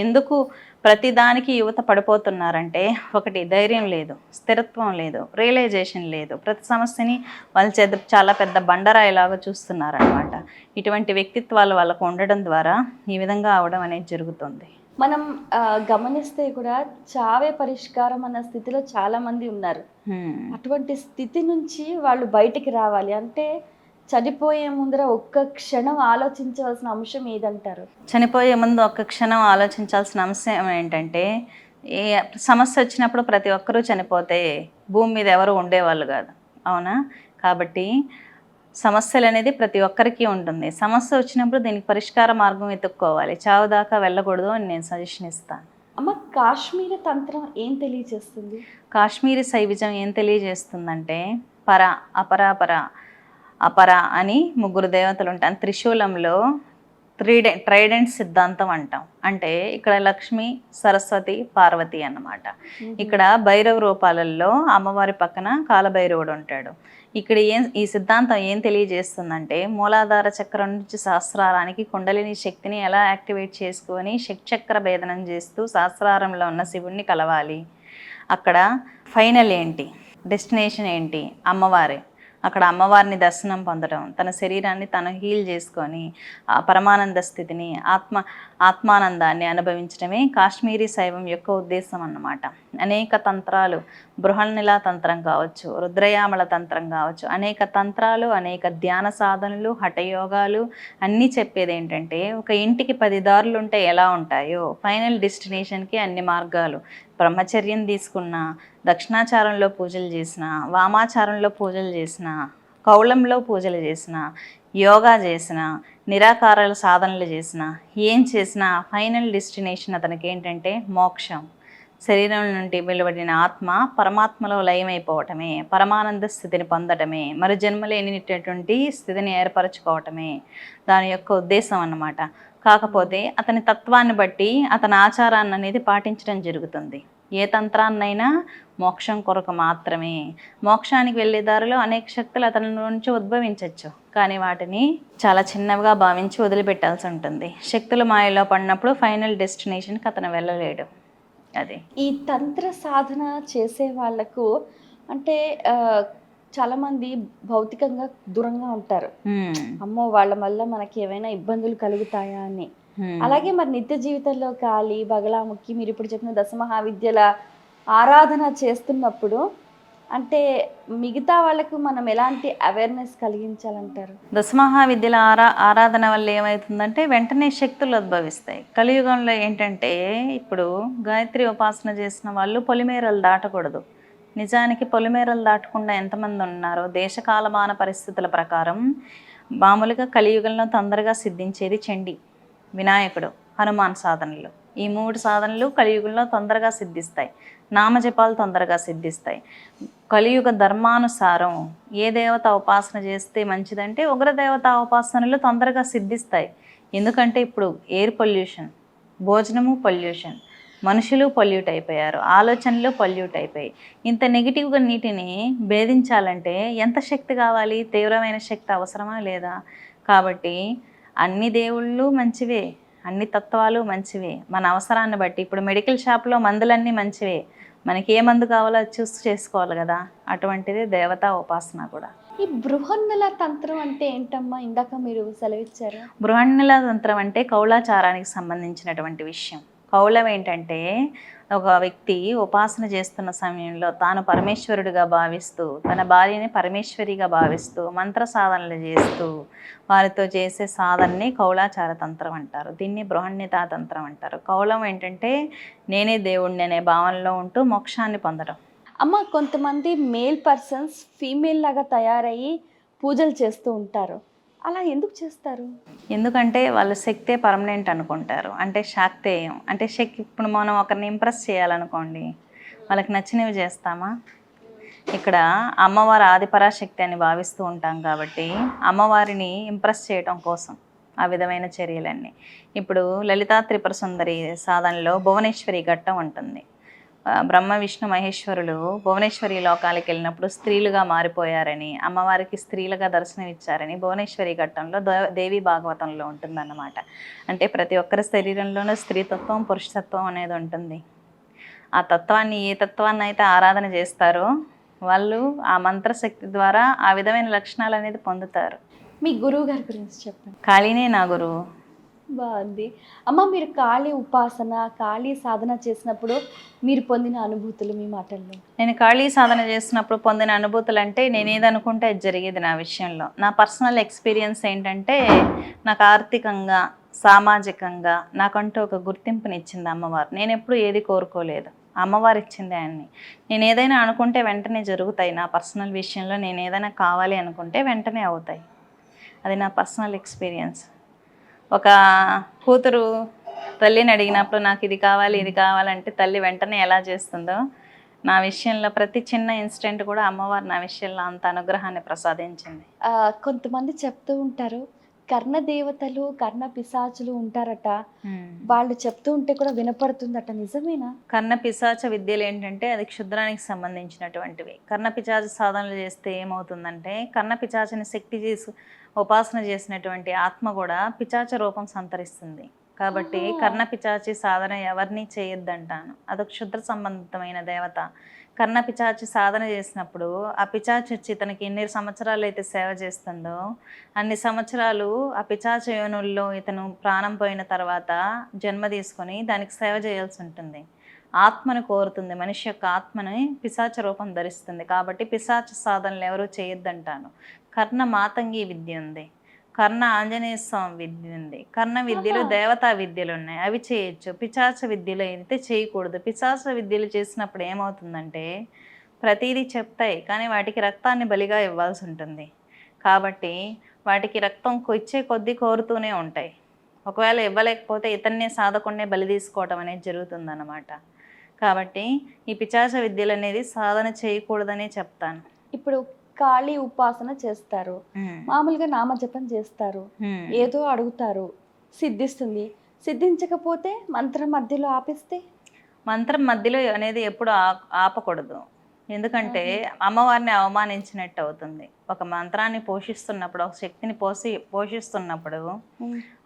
ఎందుకు ప్రతిదానికి యువత పడిపోతున్నారంటే, ఒకటి ధైర్యం లేదు, స్థిరత్వం లేదు, రియలైజేషన్ లేదు. ప్రతి సమస్యని వాళ్ళ చేత చాలా పెద్ద బండరాయిలాగా చూస్తున్నారనమాట. ఇటువంటి వ్యక్తిత్వాలు వాళ్ళకు ఉండడం ద్వారా ఈ విధంగా అవడం అనేది జరుగుతుంది. మనం గమనిస్తే కూడా చావే పరిష్కారం అన్న స్థితిలో చాలామంది ఉన్నారు. అటువంటి స్థితి నుంచి వాళ్ళు బయటికి రావాలి అంటే చనిపోయే ముందర ఒక్క క్షణం ఆలోచించవలసిన అంశం ఏదంటారు? చనిపోయే ముందు ఒక్క క్షణం ఆలోచించాల్సిన అంశం ఏంటంటే, ఏ సమస్య వచ్చినప్పుడు ప్రతి ఒక్కరూ చనిపోతే భూమి మీద ఎవరు ఉండేవాళ్ళు కాదు, అవునా? కాబట్టి సమస్యలు అనేది ప్రతి ఒక్కరికి ఉంటుంది. సమస్య వచ్చినప్పుడు దీనికి పరిష్కార మార్గం వెతుక్కోవాలి, చావు దాకా వెళ్ళకూడదు అని నేను సజెషన్ ఇస్తాను. అమ్మ, కాశ్మీర తంత్రం ఏం తెలియజేస్తుంది? కాశ్మీరీ శైవిజం ఏం తెలియజేస్తుందంటే, పర, అపరాపర, అపర అని 3 దేవతలు ఉంటారు. త్రిశూలంలో ట్రైడెంట్ సిద్ధాంతం అంటాం. అంటే ఇక్కడ లక్ష్మి, సరస్వతి, పార్వతి అన్నమాట. ఇక్కడ భైరవ రూపాలలో అమ్మవారి పక్కన కాలభైరవుడు ఉంటాడు. ఇక్కడ ఈ సిద్ధాంతం ఏం తెలియజేస్తుందంటే, మూలాధార చక్రం నుంచి సహస్రారానికి కుండలిని శక్తిని ఎలా యాక్టివేట్ చేసుకొని షట్చక్ర భేదనం చేస్తూ సహస్రారంలో ఉన్న శివుణ్ణి కలవాలి. అక్కడ ఫైనల్ ఏంటి, డెస్టినేషన్ ఏంటి, అమ్మవారే. అక్కడ అమ్మవారిని దర్శనం పొందడం, తన శరీరాన్ని తను హీల్ చేసుకొని ఆ పరమానంద స్థితిని, ఆత్మానందాన్ని అనుభవించడమే కాశ్మీరీ శైవం యొక్క ఉద్దేశం అన్నమాట. అనేక తంత్రాలు, బృహన్నిలా తంత్రం కావచ్చు, రుద్రయామల తంత్రం కావచ్చు, అనేక తంత్రాలు, అనేక ధ్యాన సాధనలు, హఠయోగాలు అన్నీ చెప్పేది ఏంటంటే, ఒక ఇంటికి 10 దారులు ఉంటే ఎలా ఉంటాయో ఫైనల్ డెస్టినేషన్కి అన్ని మార్గాలు. బ్రహ్మచర్యం తీసుకున్న, దక్షిణాచారంలో పూజలు చేసిన, వామాచారంలో పూజలు చేసిన, కౌళంలో పూజలు చేసిన, యోగా చేసిన, నిరాకారాల సాధనలు చేసిన, ఏం చేసినా ఫైనల్ డెస్టినేషన్ అతనికి ఏంటంటే మోక్షం. శరీరం నుండి వెలువడిన ఆత్మ పరమాత్మలో లయమైపోవటమే, పరమానంద స్థితిని పొందటమే, మరి జన్మలేనిటువంటి స్థితిని ఏర్పరచుకోవటమే దాని యొక్క ఉద్దేశం అన్నమాట. కాకపోతే అతని తత్వాన్ని బట్టి అతని ఆచారాన్ని అనేది పాటించడం జరుగుతుంది. ఏ తంత్రాన్నైనా మోక్షం కొరకు మాత్రమే. మోక్షానికి వెళ్ళే దారిలో అనేక శక్తులు అతని నుంచి ఉద్భవించవచ్చు, కానీ వాటిని చాలా చిన్నవిగా భావించి వదిలిపెట్టాల్సి ఉంటుంది. శక్తుల మాయలో పడినప్పుడు ఫైనల్ డెస్టినేషన్కి అతను వెళ్ళలేడు. అది ఈ తంత్ర సాధన చేసే వాళ్ళకు అంటే చాలామంది భౌతికంగా దూరంగా ఉంటారు. అమ్మో, వాళ్ళ వల్ల మనకి ఏమైనా ఇబ్బందులు కలుగుతాయా అని. అలాగే మరి నిత్య జీవితంలో కాళీ, బగలాముఖి, మీరు ఇప్పుడు చెప్పిన దశమహావిద్యల ఆరాధన చేస్తున్నప్పుడు అంటే మిగతా వాళ్ళకు మనం ఎలాంటి అవేర్నెస్ కలిగించాలంటారు? దశమహావిద్యల ఆరాధన వల్ల ఏమవుతుందంటే వెంటనే శక్తులు ఉద్భవిస్తాయి. కలియుగంలో ఏంటంటే, ఇప్పుడు గాయత్రి ఉపాసన చేసిన వాళ్ళు పొలిమేరలు దాటకూడదు. నిజానికి పొలిమేరలు దాటకుండా ఎంతమంది ఉన్నారో, దేశకాలమాన పరిస్థితుల ప్రకారం మామూలుగా కలియుగంలో తొందరగా సిద్ధించేది చండి, వినాయకుడు, హనుమాన్ సాధనలు. ఈ 3 సాధనలు కలియుగంలో తొందరగా సిద్ధిస్తాయి. నామజపాలు తొందరగా సిద్ధిస్తాయి. కలియుగ ధర్మానుసారం ఏ దేవత ఉపాసన చేస్తే మంచిదంటే ఉగ్రదేవత ఉపాసనలు తొందరగా సిద్ధిస్తాయి. ఎందుకంటే ఇప్పుడు ఎయిర్ పొల్యూషన్, భోజనము పొల్యూషన్, మనుషులు పొల్యూట్ అయిపోయారు, ఆలోచనలు పొల్యూట్ అయిపోయి ఇంత నెగిటివ్గా నీటిని భేదించాలంటే ఎంత శక్తి కావాలి? తీవ్రమైన శక్తి అవసరమా లేదా? కాబట్టి అన్ని దేవుళ్ళు మంచివే, అన్ని తత్వాలు మంచివే. మన అవసరాన్ని బట్టి ఇప్పుడు మెడికల్ షాప్లో మందులన్నీ మంచివే, మనకి ఏ మందు కావాలో అది చూసి చేసుకోవాలి కదా. అటువంటిది దేవతా ఉపాసన కూడా. ఈ బృహన్నల తంత్రం అంటే ఏంటమ్మా? ఇందాక మీరు సెలవిచ్చారు. బృహన్నల తంత్రం అంటే కౌలాచారానికి సంబంధించినటువంటి విషయం. కౌలం ఏంటంటే ఒక వ్యక్తి ఉపాసన చేస్తున్న సమయంలో తాను పరమేశ్వరుడిగా భావిస్తూ, తన భార్యని పరమేశ్వరిగా భావిస్తూ మంత్ర సాధనలు చేస్తూ వారితో చేసే సాధనని కౌలాచార తంత్రం అంటారు. దీన్ని బృహన్యతా తంత్రం అంటారు. కౌలం ఏంటంటే నేనే దేవుడిని అనే భావనలో ఉంటూ మోక్షాన్ని పొందడం. అమ్మ, కొంతమంది మేల్ పర్సన్స్ ఫీమేల్ లాగా తయారయ్యి పూజలు చేస్తూ ఉంటారు. అలా ఎందుకు చేస్తారు? ఎందుకంటే వాళ్ళ శక్తే పర్మనెంట్ అనుకుంటారు. అంటే శాక్తేయం అంటే శక్తి. ఇప్పుడు మనం ఒకరిని ఇంప్రెస్ చేయాలనుకోండి, వాళ్ళకి నచ్చినవి చేస్తామా? ఇక్కడ అమ్మవారు ఆదిపరాశక్తి అని భావిస్తూ ఉంటాం కాబట్టి అమ్మవారిని ఇంప్రెస్ చేయడం కోసం ఆ విధమైన చర్యలన్నీ. ఇప్పుడు లలితా త్రిపుర సుందరి సాధనలో భువనేశ్వరి ఘట్టం ఉంటుంది. బ్రహ్మ విష్ణు మహేశ్వరులు భువనేశ్వరి లోకాలకు వెళ్ళినప్పుడు స్త్రీలుగా మారిపోయారని, అమ్మవారికి స్త్రీలుగా దర్శనం ఇచ్చారని భువనేశ్వరి ఘట్టంలో దేవి భాగవతంలో ఉంటుందన్నమాట. అంటే ప్రతి ఒక్కరి శరీరంలోనూ స్త్రీతత్వం పురుషతత్వం అనేది ఉంటుంది. ఆ తత్వాన్ని, ఏ తత్వాన్ని అయితే ఆరాధన చేస్తారో వాళ్ళు ఆ మంత్రశక్తి ద్వారా ఆ విధమైన లక్షణాలు అనేది పొందుతారు. మీ గురువు గారి గురించి చెప్పండి. కాళీనే నా గురువు. బాగుంది అమ్మ. మీరు కాళీ ఉపాసన, కాళీ సాధన చేసినప్పుడు మీరు పొందిన అనుభూతులు మీ మాటల్లో. నేను కాళీ సాధన చేసినప్పుడు పొందిన అనుభూతులు అంటే నేను ఏదనుకుంటే అది జరిగేది నా విషయంలో. నా పర్సనల్ ఎక్స్పీరియన్స్ ఏంటంటే నాకు ఆర్థికంగా, సామాజికంగా నాకంటూ ఒక గుర్తింపునిచ్చింది అమ్మవారు. నేను ఎప్పుడు ఏది కోరుకోలేదు, అమ్మవారు ఇచ్చిందే అన్ని. నేను ఏదైనా అనుకుంటే వెంటనే జరుగుతాయి. నా పర్సనల్ విషయంలో నేను ఏదైనా కావాలి అనుకుంటే వెంటనే అవుతాయి. అది నా పర్సనల్ ఎక్స్పీరియన్స్. ఒక కూతురు తల్లిని అడిగినప్పుడు నాకు ఇది కావాలి, ఇది కావాలంటే తల్లి వెంటనే ఎలా చేస్తుందో నా విషయంలో ప్రతి చిన్న ఇన్సిడెంట్ కూడా అమ్మవారు నా విషయంలో అంత అనుగ్రహాన్ని ప్రసాదించింది. కొంతమంది చెప్తూ ఉంటారు, కర్ణ దేవతలు, కర్ణ పిశాచులు ఉంటారట. వాళ్ళు చెప్తూ ఉంటే కూడా వినపడుతుందట. నిజమేనా? కర్ణ పిశాచ విద్యలు ఏంటంటే అది క్షుద్రానికి సంబంధించినటువంటివి. కర్ణ పిశాచ సాధనలు చేస్తే ఏమవుతుందంటే కర్ణ పిశాచని శక్తి చేసి ఉపాసన చేసినటువంటి ఆత్మ కూడా పిశాచ రూపం సంతరిస్తుంది. కాబట్టి కర్ణ పిశాచి సాధన ఎవరిని చేయొద్దంటాను. అదొక క్షుద్ర సంబంధితమైన దేవత. కర్ణ పిశాచి సాధన చేసినప్పుడు ఆ పిశాచి వచ్చి తనకి ఎన్ని సంవత్సరాలు అయితే సేవ చేస్తుందో అన్ని సంవత్సరాలు ఆ పిశాచ యోనుల్లో ఇతను ప్రాణం పోయిన తర్వాత జన్మ తీసుకొని దానికి సేవ చేయాల్సి ఉంటుంది. ఆత్మను కోరుతుంది, మనిషి యొక్క ఆత్మని పిశాచ రూపం ధరిస్తుంది. కాబట్టి పిశాచ సాధనలు ఎవరూ చేయొద్దంటాను. కర్ణ మాతంగి విద్య ఉంది, కర్ణ ఆంజనేయ స్వామి విద్య ఉంది, కర్ణ విద్యలు దేవతా విద్యలు ఉన్నాయి, అవి చేయొచ్చు. పిశాచ విద్యలు అయితే చేయకూడదు. పిశాచ విద్యలు చేసినప్పుడు ఏమవుతుందంటే ప్రతిదీ చెప్తాయి కానీ వాటికి రక్తాన్ని బలిగా ఇవ్వాల్సి ఉంటుంది. కాబట్టి వాటికి రక్తం ఇచ్చే కొద్దీ కోరుతూనే ఉంటాయి. ఒకవేళ ఇవ్వలేకపోతే ఇతన్నే సాధకుడినే బలి తీసుకోవడం అనేది జరుగుతుందన్నమాట. కాబట్టి ఈ పిశాచ విద్యలు అనేది సాధన చేయకూడదనే చెప్తాను. ఇప్పుడు కాళీ ఉపాసన చేస్తారు, మామూలుగా నామజపం చేస్తారు, ఏదో అడుగుతారు, సిద్ధిస్తుంది. సిద్ధించకపోతే మంత్రం మధ్యలో ఆపేస్తే? మంత్రం మధ్యలో అనేది ఎప్పుడు ఆపకూడదు. ఎందుకంటే అమ్మవారిని అవమానించినట్టు అవుతుంది. ఒక మంత్రాన్ని పోషిస్తున్నప్పుడు, ఒక శక్తిని పోషిస్తున్నప్పుడు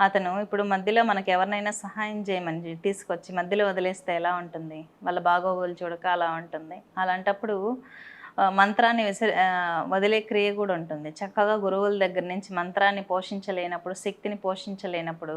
అతను ఇప్పుడు మధ్యలో మనకి ఎవరినైనా సహాయం చేయమని తీసుకొచ్చి మధ్యలో వదిలేస్తే ఎలా ఉంటుంది? వాళ్ళ బాగోగులు చూడక అలా ఉంటుంది. అలాంటప్పుడు మంత్రాన్ని వదిలే క్రియ కూడా ఉంటుంది. చక్కగా గురువుల దగ్గర నుంచి మంత్రాన్ని పోషించలేనప్పుడు, శక్తిని పోషించలేనప్పుడు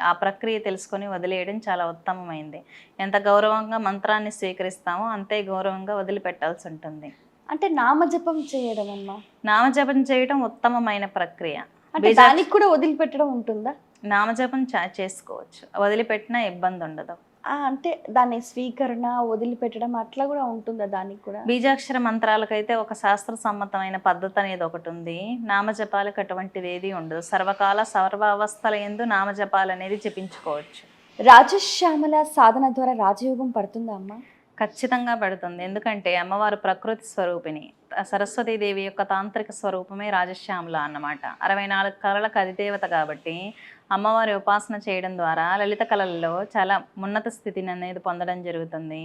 ఆ ప్రక్రియ తెలుసుకొని వదిలేయడం చాలా ఉత్తమమైంది. ఎంత గౌరవంగా మంత్రాన్ని స్వీకరిస్తామో అంతే గౌరవంగా వదిలిపెట్టాల్సి ఉంటుంది. అంటే నామజపం చేయడం అమ్మా, నామజపం చేయడం ఉత్తమమైన ప్రక్రియ. అంటే దానికి కూడా వదిలిపెట్టడం ఉంటుందా? నామజపం చేసుకోవచ్చు, వదిలిపెట్టినా ఇబ్బంది ఉండదు. అంటే దాన్ని స్వీకరణ, వదిలిపెట్టడం అట్లా కూడా ఉంటుందా దానికి కూడా? బీజాక్షర మంత్రాలకైతే ఒక శాస్త్ర సమ్మతమైన పద్ధతి అనేది ఒకటి ఉంది. నామజపాలకు అటువంటిది ఏది ఉండదు. సర్వకాల సర్వావస్థల యందు నామజపాలు అనేది జపించుకోవచ్చు. రాజశ్యామల సాధన ద్వారా రాజయోగం పడుతుందా అమ్మ? ఖచ్చితంగా పడుతుంది. ఎందుకంటే అమ్మవారు ప్రకృతి స్వరూపిణి. సరస్వతీదేవి యొక్క తాంత్రిక స్వరూపమే రాజశ్యామల అన్నమాట. 64 కళలకు అధిదేవత కాబట్టి అమ్మవారి ఉపాసన చేయడం ద్వారా లలిత కళల్లో చాలా ఉన్నత స్థితిని అనేది పొందడం జరుగుతుంది.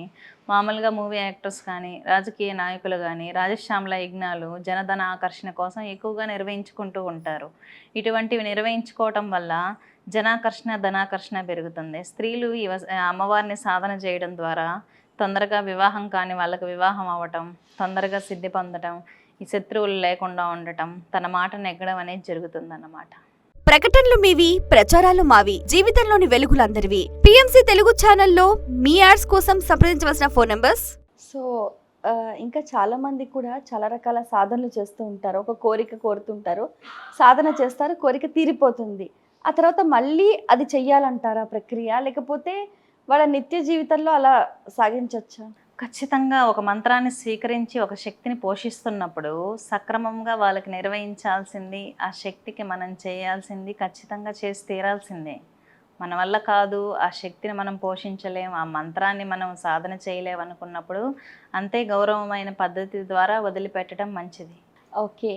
మామూలుగా మూవీ యాక్టర్స్ కానీ, రాజకీయ నాయకులు కానీ రాజశ్యామల యజ్ఞాలు జనధన ఆకర్షణ కోసం ఎక్కువగా నిర్వహించుకుంటూ ఉంటారు. ఇటువంటివి నిర్వహించుకోవటం వల్ల జనాకర్షణ, ధనాకర్షణ పెరుగుతుంది. స్త్రీలు ఈ అమ్మవారిని సాధన చేయడం ద్వారా తొందరగా వివాహం కాని వాళ్ళకి వివాహం అవ్వటం, తొందరగా సిద్ధి పొందటం, ఈ శత్రువులు లేకుండా ఉండటం, తన మాట నెగ్గడం అనేది జరుగుతుందన్నమాట. ప్రకటనలు మీవి, ప్రచారాలు మావి. జీవితంలోని వెలుగులందరివి. పిఎంసి తెలుగు ఛానల్లో మీ యాడ్స్ కోసం సంప్రదించవలసిన ఫోన్ నంబర్స్. సో ఇంకా చాలా మంది కూడా చాలా రకాల సాధనలు చేస్తూ ఉంటారు. ఒక కోరిక కోరుతుంటారు, సాధన చేస్తారు, కోరిక తీరిపోతుంది. ఆ తర్వాత మళ్ళీ అది చెయ్యాలంటారా ప్రక్రియ, లేకపోతే వాళ్ళ నిత్య జీవితంలో అలా సాగించవచ్చా? ఖచ్చితంగా ఒక మంత్రాన్ని స్వీకరించి ఒక శక్తిని పోషిస్తున్నప్పుడు సక్రమంగా వాళ్ళకి నిర్వహించాల్సింది, ఆ శక్తికి మనం చేయాల్సింది ఖచ్చితంగా చేసి తీరాల్సిందే. మన వల్ల కాదు, ఆ శక్తిని మనం పోషించలేం, ఆ మంత్రాన్ని మనం సాధన చేయలేం అనుకున్నప్పుడు అంతే గౌరవమైన పద్ధతి ద్వారా వదిలిపెట్టడం మంచిది. ఓకే.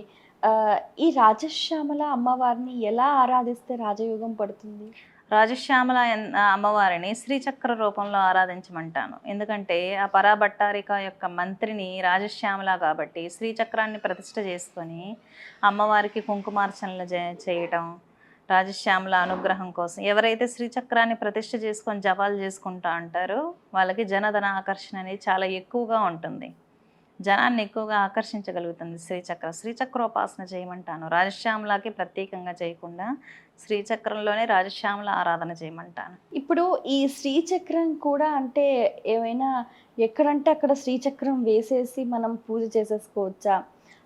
ఈ రాజశ్యామల అమ్మవారిని ఎలా ఆరాధిస్తే రాజయోగం పడుతుంది? రాజశ్యామల అమ్మవారిని శ్రీచక్ర రూపంలో ఆరాధించమంటాను. ఎందుకంటే ఆ పరాభట్టారిక యొక్క మంత్రిని రాజశ్యామల కాబట్టి శ్రీచక్రాన్ని ప్రతిష్ఠ చేసుకొని అమ్మవారికి కుంకుమార్చనలు చేయటం, రాజశ్యామల అనుగ్రహం కోసం. ఎవరైతే శ్రీచక్రాన్ని ప్రతిష్ఠ చేసుకొని జపాలు చేసుకుంటా అంటారో వాళ్ళకి జనధన ఆకర్షణ అనేది చాలా ఎక్కువగా ఉంటుంది. జనాన్ని ఎక్కువగా ఆకర్షించగలుగుతుంది శ్రీచక్రోపాసన చేయమంటాను. రాజశ్యామలకి ప్రత్యేకంగా చేయకుండా శ్రీచక్రంలోనే రాజశ్యామల ఆరాధన చేయమంటాను. ఇప్పుడు ఈ శ్రీచక్రం కూడా అంటే ఏమైనా ఎక్కడంటే అక్కడ శ్రీచక్రం వేసేసి మనం పూజ చేసేసుకోవచ్చా,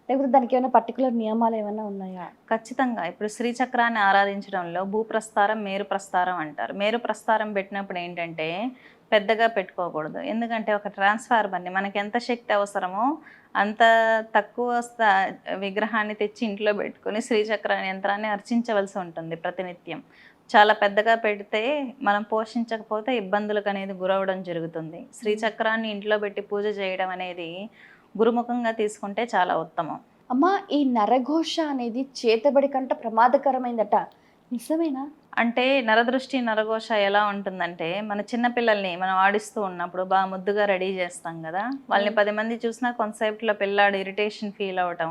లేకపోతే దానికి ఏమైనా పర్టికులర్ నియమాలు ఏమైనా ఉన్నాయా? ఖచ్చితంగా. ఇప్పుడు శ్రీచక్రాన్ని ఆరాధించడంలో భూప్రస్థారం, మేరు ప్రస్థారం అంటారు. మేరు ప్రస్థారం పెట్టినప్పుడు ఏంటంటే పెద్దగా పెట్టుకోకూడదు. ఎందుకంటే ఒక ట్రాన్స్ఫార్మర్ని మనకి ఎంత శక్తి అవసరమో అంత తక్కువ విగ్రహాన్ని తెచ్చి ఇంట్లో పెట్టుకొని శ్రీచక్ర యంత్రాన్ని అర్చించవలసి ఉంటుంది ప్రతినిత్యం. చాలా పెద్దగా పెడితే మనం పోషించకపోతే ఇబ్బందులకు అనేది గురవడం జరుగుతుంది. శ్రీచక్రాన్ని ఇంట్లో పెట్టి పూజ చేయడం అనేది గురుముఖంగా తీసుకుంటే చాలా ఉత్తమం. అమ్మ, ఈ నరఘోష అనేది చేతబడి కంటే ప్రమాదకరమైందట, నిజమేనా? అంటే నరదృష్టి, నరఘోష ఎలా ఉంటుందంటే మన చిన్నపిల్లల్ని మనం ఆడిస్తూ ఉన్నప్పుడు బాగా ముద్దుగా రెడీ చేస్తాం కదా, వాళ్ళని 10 మంది చూసినా కొంతసేపులో పిల్లాడు ఇరిటేషన్ ఫీల్ అవ్వటం,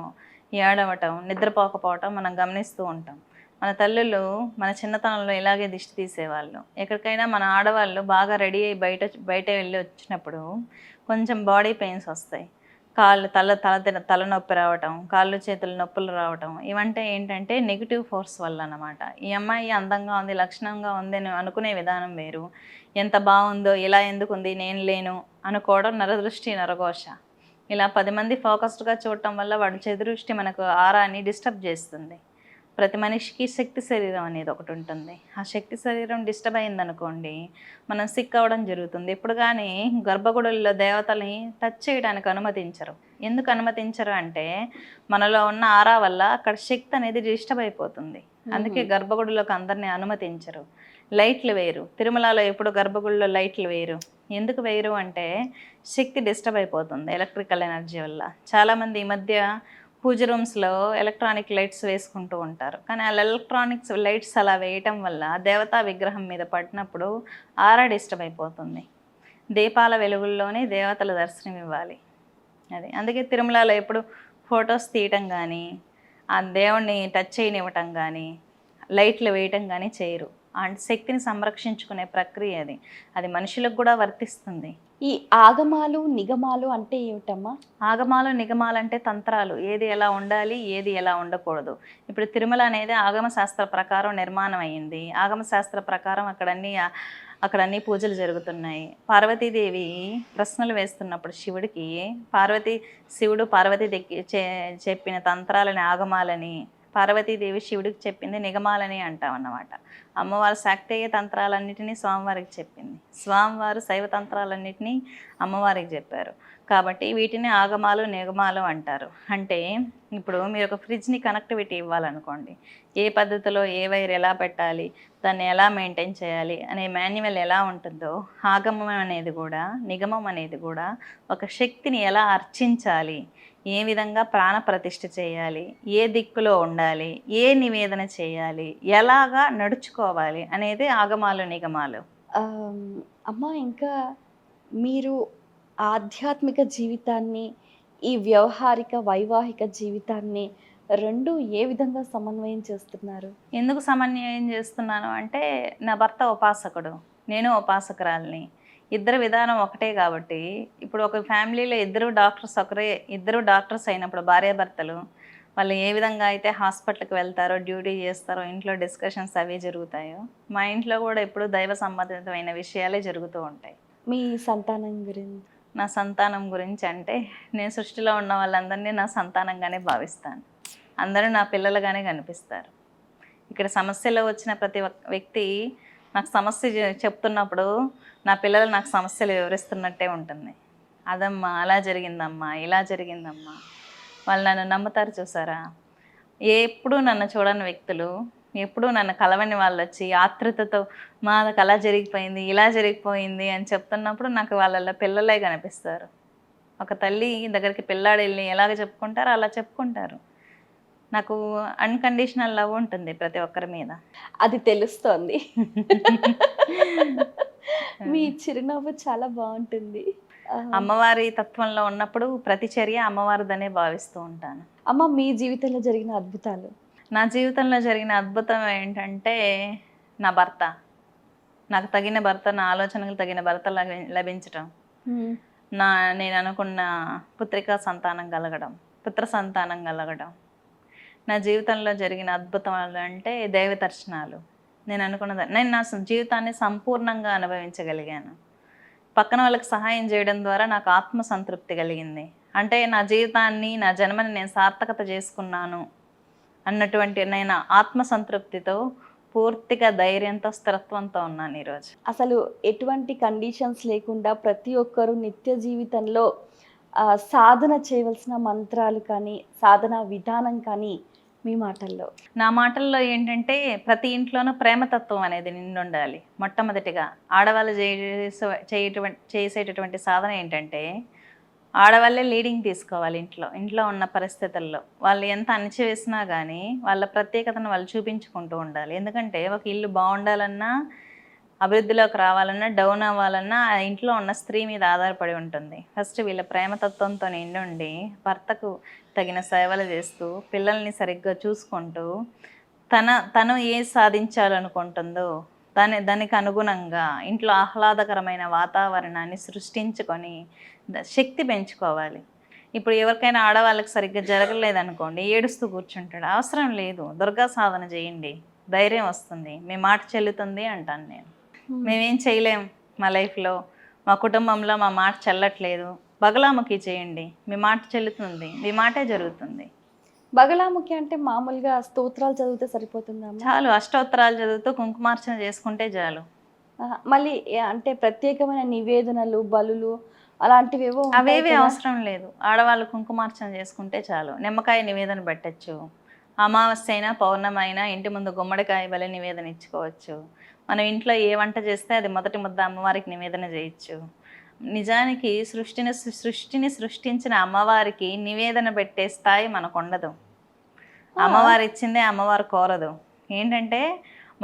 ఏడవటం, నిద్రపోకపోవటం మనం గమనిస్తూ ఉంటాం. మన తల్లులు మన చిన్నతనంలో ఇలాగే దిష్టి తీసేవాళ్ళు. ఎక్కడికైనా మన ఆడవాళ్ళు బాగా రెడీ అయ్యి బయట వెళ్ళి వచ్చినప్పుడు కొంచెం బాడీ పెయిన్స్ వస్తాయి, కాళ్ళు తలనొప్పి రావటం, కాళ్ళు చేతులు నొప్పులు రావటం, ఇవంటే ఏంటంటే నెగిటివ్ ఫోర్స్ వల్ల అన్నమాట. ఈ అమ్మాయి అందంగా ఉంది, లక్షణంగా ఉంది అని అనుకునే విధానం వేరు, ఎంత బాగుందో ఇలా ఎందుకు ఉంది నేను లేను అనుకోవడం నరదృష్టి, నరఘోష. ఇలా 10 మంది ఫోకస్డ్గా చూడటం వల్ల వాడి చెదృష్టి మనకు ఆరాన్ని డిస్టర్బ్ చేస్తుంది. ప్రతి మనిషికి శక్తి శరీరం అనేది ఒకటి ఉంటుంది. ఆ శక్తి శరీరం డిస్టర్బ్ అయిందనుకోండి మనం సిక్ అవ్వడం జరుగుతుంది. ఎప్పుడు కానీ గర్భగుడుల్లో దేవతల్ని టచ్ చేయడానికి అనుమతించరు. ఎందుకు అనుమతించరు అంటే మనలో ఉన్న ఆరా వల్ల అక్కడ శక్తి అనేది డిస్టర్బ్ అయిపోతుంది. అందుకే గర్భగుడిలోకి అందరినీ అనుమతించరు. లైట్లు వేయరు. తిరుమలలో ఎప్పుడు గర్భగుడిలో లైట్లు వేయరు. ఎందుకు వేయరు అంటే శక్తి డిస్టర్బ్ అయిపోతుంది ఎలక్ట్రికల్ ఎనర్జీ వల్ల. చాలామంది ఈ మధ్య పూజ రూమ్స్లో ఎలక్ట్రానిక్ లైట్స్ వేసుకుంటూ ఉంటారు. కానీ ఆ ఎలక్ట్రానిక్స్ లైట్స్ అలా వేయటం వల్ల దేవతా విగ్రహం మీద పడినప్పుడు ఆరా డిస్టర్బ్ అయిపోతుంది. దీపాల వెలుగుల్లోనే దేవతల దర్శనం ఇవ్వాలి. అందుకే తిరుమలలో ఎప్పుడు ఫొటోస్ తీయటం కానీ, ఆ దేవుణ్ణి టచ్ చేయనివ్వటం కానీ, లైట్లు వేయటం కానీ చేయరు. అండ్ శక్తిని సంరక్షించుకునే ప్రక్రియ అది మనుషులకు కూడా వర్తిస్తుంది. ఈ ఆగమాలు, నిగమాలు అంటే ఏమిటమ్మా? ఆగమాలు, నిగమాలు అంటే తంత్రాలు. ఏది ఎలా ఉండాలి, ఏది ఎలా ఉండకూడదు. ఇప్పుడు తిరుమల అనేది ఆగమ శాస్త్ర ప్రకారం నిర్మాణం అయ్యింది. ఆగమ శాస్త్ర ప్రకారం అక్కడన్నీ పూజలు జరుగుతున్నాయి. పార్వతీదేవి ప్రశ్నలు వేస్తున్నప్పుడు శివుడికి శివుడు పార్వతీ చెప్పిన తంత్రాలని, ఆగమాలని పార్వతీదేవి శివుడికి చెప్పింది నిగమాలని అంటాం అన్నమాట. అమ్మవారు శాక్తేయ తంత్రాలన్నిటినీ స్వామివారికి చెప్పింది, స్వామివారు శైవ తంత్రాలన్నిటినీ అమ్మవారికి చెప్పారు. కాబట్టి వీటిని ఆగమాలు నిగమాలు అంటారు. అంటే ఇప్పుడు మీరు ఒక ఫ్రిడ్జ్ని కనెక్టివిటీ ఇవ్వాలనుకోండి, ఏ పద్ధతిలో ఏ వైర్ ఎలా పెట్టాలి, దాన్ని ఎలా మెయింటైన్ చేయాలి అనే మాన్యువల్ ఎలా ఉంటుందో, ఆగమం అనేది కూడా నిగమం అనేది కూడా ఒక శక్తిని ఎలా అర్చించాలి, ఏ విధంగా ప్రాణ ప్రతిష్ఠ చేయాలి, ఏ దిక్కులో ఉండాలి, ఏ నివేదన చేయాలి, ఎలాగా నడుచుకోవాలి అనేది ఆగమాలు నిగమాలు. అమ్మ ఇంకా మీరు ఆధ్యాత్మిక జీవితాన్ని, ఈ వ్యవహారిక వైవాహిక జీవితాన్ని రెండు ఏ విధంగా సమన్వయం చేస్తున్నారు? ఎందుకు సమన్వయం చేస్తున్నాను అంటే, నా భర్త ఉపాసకుడు, నేను ఉపాసకురాలిని, ఇద్దరు విధానం ఒకటే. కాబట్టి ఇప్పుడు ఒక ఫ్యామిలీలో ఇద్దరు డాక్టర్స్ అయినప్పుడు భార్యాభర్తలు వాళ్ళు ఏ విధంగా అయితే హాస్పిటల్కి వెళ్తారో, డ్యూటీ చేస్తారో, ఇంట్లో డిస్కషన్స్ అవి జరుగుతాయో, మా ఇంట్లో కూడా ఎప్పుడు దైవ సంబంధితమైన విషయాలే జరుగుతూ ఉంటాయి. మీ సంతానం గురించి? నా సంతానం గురించి అంటే, నేను సృష్టిలో ఉన్న వాళ్ళందరినీ నా సంతానంగానే భావిస్తాను. అందరూ నా పిల్లలుగానే కనిపిస్తారు. ఇక్కడ సమస్యలో వచ్చిన ప్రతి వ్యక్తి నాకు సమస్య చెప్తున్నప్పుడు నా పిల్లలు నాకు సమస్యలు వివరిస్తున్నట్టే ఉంటుంది. అదమ్మా అలా జరిగిందమ్మా, ఇలా జరిగిందమ్మా. వాళ్ళు నన్ను నమ్ముతారు చూసారా. ఎప్పుడూ నన్ను చూడని వ్యక్తులు, ఎప్పుడూ నన్ను కలవని వాళ్ళు వచ్చి ఆతృతతో మాదకు అలా జరిగిపోయింది, ఇలా జరిగిపోయింది అని చెప్తున్నప్పుడు నాకు వాళ్ళ పిల్లలే కనిపిస్తారు. ఒక తల్లి దగ్గరికి పిల్లాడు వెళ్ళి ఎలాగ చెప్పుకుంటారో అలా చెప్పుకుంటారు. నాకు అన్కండిషనల్ లవ్ ఉంటుంది ప్రతి ఒక్కరి మీద. అది తెలుస్తోంది. మీ చిరునవ్వు చాలా బాగుంటుంది. అమ్మవారి తత్వంలో ఉన్నప్పుడు ప్రతి చర్య అమ్మవారిదనే భావిస్తూ ఉంటాను. అమ్మ, మీ జీవితంలో జరిగిన అద్భుతాలు? నా జీవితంలో జరిగిన అద్భుతం ఏంటంటే, నా భర్త, నాకు తగిన భర్త, నా ఆలోచనకు తగిన భర్త లభించటం, నేను అనుకున్న పుత్రికా సంతానం కలగడం, పుత్ర సంతానం కలగడం. నా జీవితంలో జరిగిన అద్భుతాలు అంటే దైవ దర్శనాలు. నేను నా జీవితాన్ని సంపూర్ణంగా అనుభవించగలిగాను. పక్కన వాళ్ళకి సహాయం చేయడం ద్వారా నాకు ఆత్మ సంతృప్తి కలిగింది. అంటే నా జీవితాన్ని, నా జన్మని నేను సార్థకత చేసుకున్నాను అన్నటువంటి నేను ఆత్మ సంతృప్తితో, పూర్తిగా ధైర్యంతో, స్థిరత్వంతో ఉన్నాను ఈరోజు. అసలు ఎటువంటి కండిషన్స్ లేకుండా ప్రతి ఒక్కరూ నిత్య జీవితంలో సాధన చేయవలసిన మంత్రాలు కానీ, సాధన విధానం కానీ మీ మాటల్లో? నా మాటల్లో ఏంటంటే, ప్రతి ఇంట్లోనూ ప్రేమతత్వం అనేది నిండుండాలి. మొట్టమొదటిగా ఆడవాళ్ళు చేసేటటువంటి సాధన ఏంటంటే, ఆడవాళ్ళే లీడింగ్ తీసుకోవాలి. ఇంట్లో ఉన్న పరిస్థితుల్లో వాళ్ళు ఎంత అణిచివేసినా కానీ వాళ్ళ ప్రత్యేకతను వాళ్ళు చూపించుకుంటూ ఉండాలి. ఎందుకంటే ఒక ఇల్లు బాగుండాలన్నా, అభివృద్ధిలోకి రావాలన్నా, డౌన్ అవ్వాలన్నా ఆ ఇంట్లో ఉన్న స్త్రీ మీద ఆధారపడి ఉంటుంది. ఫస్ట్ వీళ్ళ ప్రేమతత్వంతో నిండి భర్తకు తగిన సేవలు చేస్తూ, పిల్లల్ని సరిగ్గా చూసుకుంటూ, తను ఏ సాధించాలనుకుంటుందో దానికి అనుగుణంగా ఇంట్లో ఆహ్లాదకరమైన వాతావరణాన్ని సృష్టించుకొని శక్తి పెంచుకోవాలి. ఇప్పుడు ఎవరికైనా ఆడవాళ్ళకి సరిగ్గా జరగలేదనుకోండి, ఏడుస్తూ కూర్చుంటాడు. అవసరం లేదు, దుర్గా సాధన చేయండి, ధైర్యం వస్తుంది, మీ మాట చెల్లుతుంది అంటాను నేను. మేమేం చేయలేం మా లైఫ్లో, మా కుటుంబంలో మా మాట చెల్లట్లేదు, బగలాముఖి చేయండి, మీ మాట చెల్లుతుంది, మీ మాటే జరుగుతుంది. బగలాముఖి అంటే మామూలుగా స్తోత్రాలు చదివితే సరిపోతుందా? చాలు, అష్టోత్తరాలు చదువుతూ కుంకుమార్చన చేసుకుంటే చాలు. మళ్ళీ అంటే ప్రత్యేకమైన నివేదనలు, బలులు అలాంటివి అవేవి అవసరం లేదు. ఆడవాళ్ళు కుంకుమార్చన చేసుకుంటే చాలు. నిమ్మకాయ నివేదన పెట్టచ్చు, అమావాస్య అయినా పౌర్ణమి అయినా ఇంటి ముందు గుమ్మడికాయ బలి నివేదన ఇచ్చుకోవచ్చు. మనం ఇంట్లో ఏ వంట చేస్తే అది మొదటి ముద్ద అమ్మవారికి నివేదన చేయొచ్చు. నిజానికి సృష్టిని సృష్టించిన అమ్మవారికి నివేదన పెట్టే స్థాయి మనకు ఉండదు. అమ్మవారు ఇచ్చిందే అమ్మవారు కోరదు. ఏంటంటే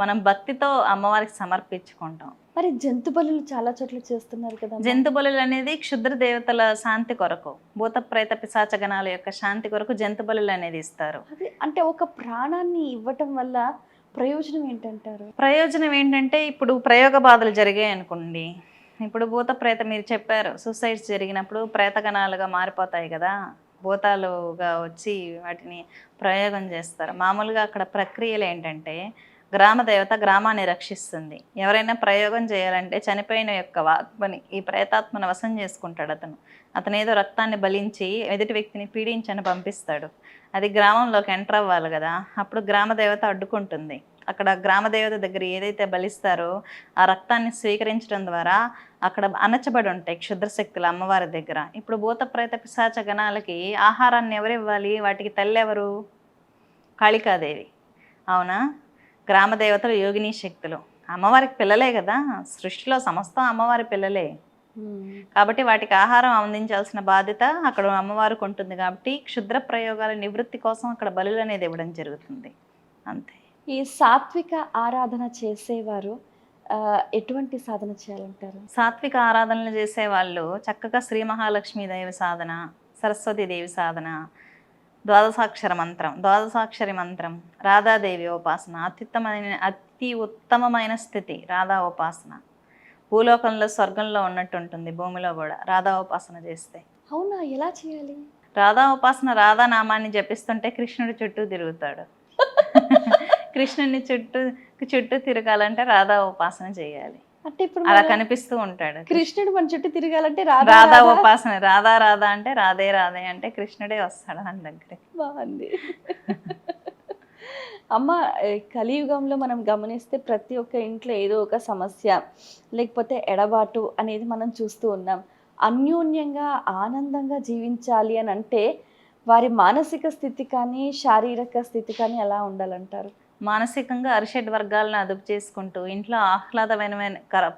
మనం భక్తితో అమ్మవారికి సమర్పించుకుంటాం. మరి జంతు బలులు చాలా చోట్ల చేస్తున్నారు కదా? జంతు బలులు అనేది క్షుద్ర దేవతల శాంతి కొరకు, భూత ప్రేత పిశాచ గణాల యొక్క శాంతి కొరకు జంతు బలులు అనేది ఇస్తారు. అది అంటే ఒక ప్రాణాన్ని ఇవ్వటం వల్ల ప్రయోజనం ఏంటంటారు? ప్రయోజనం ఏంటంటే, ఇప్పుడు ప్రయోగ బాధలు జరిగాయి అనుకోండి, ఇప్పుడు భూత ప్రేత మీరు చెప్పారు, సూసైడ్స్ జరిగినప్పుడు ప్రేతగణాలుగా మారిపోతాయి కదా, భూతాలుగా వచ్చి వాటిని ప్రయోగం చేస్తారు. మామూలుగా అక్కడ ప్రక్రియలు ఏంటంటే, గ్రామ దేవత గ్రామాన్ని రక్షిస్తుంది. ఎవరైనా ప్రయోగం చేయాలంటే చనిపోయిన యొక్క ఆత్మని, ఈ ప్రేతాత్మను వశం చేసుకుంటాడు అతను ఏదో రక్తాన్ని బలించి ఎదుటి వ్యక్తిని పీడించని పంపిస్తాడు. అది గ్రామంలోకి ఎంటర్ అవ్వాలి కదా, అప్పుడు గ్రామ దేవత అడ్డుకుంటుంది. అక్కడ గ్రామ దేవత దగ్గర ఏదైతే బలిస్తారో ఆ రక్తాన్ని స్వీకరించడం ద్వారా అక్కడ అణచబడి ఉంటాయి క్షుద్రశక్తులు అమ్మవారి దగ్గర. ఇప్పుడు భూత ప్రేత పిశాచ గణాలకి ఆహారాన్ని ఎవరు ఇవ్వాలి? వాటికి తల్లి ఎవరు? కాళికాదేవి, అవునా? గ్రామ దేవతలు యోగిని శక్తులు, అమ్మవారికి పిల్లలే కదా, సృష్టిలో సమస్తం అమ్మవారి పిల్లలే. కాబట్టి వాటికి ఆహారం అందించాల్సిన బాధ్యత అక్కడ అమ్మవారికి ఉంటుంది. కాబట్టి క్షుద్ర ప్రయోగాల నివృత్తి కోసం అక్కడ బలులు అనేది ఇవ్వడం జరుగుతుంది, అంతే. ఈ సాత్విక ఆరాధన చేసేవారు ఎటువంటి సాధన చేయాలంటారు? సాత్విక ఆరాధనలు చేసేవాళ్ళు చక్కగా శ్రీ మహాలక్ష్మీ దేవి సాధన, సరస్వతి దేవి సాధన, ద్వాదశాక్షరి మంత్రం, రాధాదేవి ఉపాసన అతి ఉత్తమమైన స్థితి రాధా ఉపాసన. భూలోకంలో స్వర్గంలో ఉన్నట్టు ఉంటుంది, భూమిలో కూడా రాధా ఉపాసన చేస్తే. అవునా? ఎలా చేయాలి? రాధా ఉపాసన రాధా నామాన్ని జపిస్తుంటే కృష్ణుడి చుట్టూ తిరుగుతాడు. కృష్ణుని చుట్టూ తిరగాలంటే రాధా ఉపాసన చేయాలి. అంటే ఇప్పుడు అలా కనిపిస్తూ ఉంటాడు కృష్ణుడు మన చుట్టూ తిరగాలంటే రాధా ఉపాసన. రాధా అంటే రాధే అంటే కృష్ణుడే వస్తాడు మన దగ్గరికి. బాగుంది. అమ్మ, కలియుగంలో మనం గమనిస్తే ప్రతి ఒక్క ఇంట్లో ఏదో ఒక సమస్య లేకపోతే ఎడబాటు అనేది మనం చూస్తూ ఉన్నాం. అన్యోన్యంగా ఆనందంగా జీవించాలి అని అంటే వారి మానసిక స్థితి కానీ శారీరక స్థితి కానీ ఎలా ఉండాలంటారు? మానసికంగా అరిషడ్ వర్గాలను అదుపు చేసుకుంటూ ఇంట్లో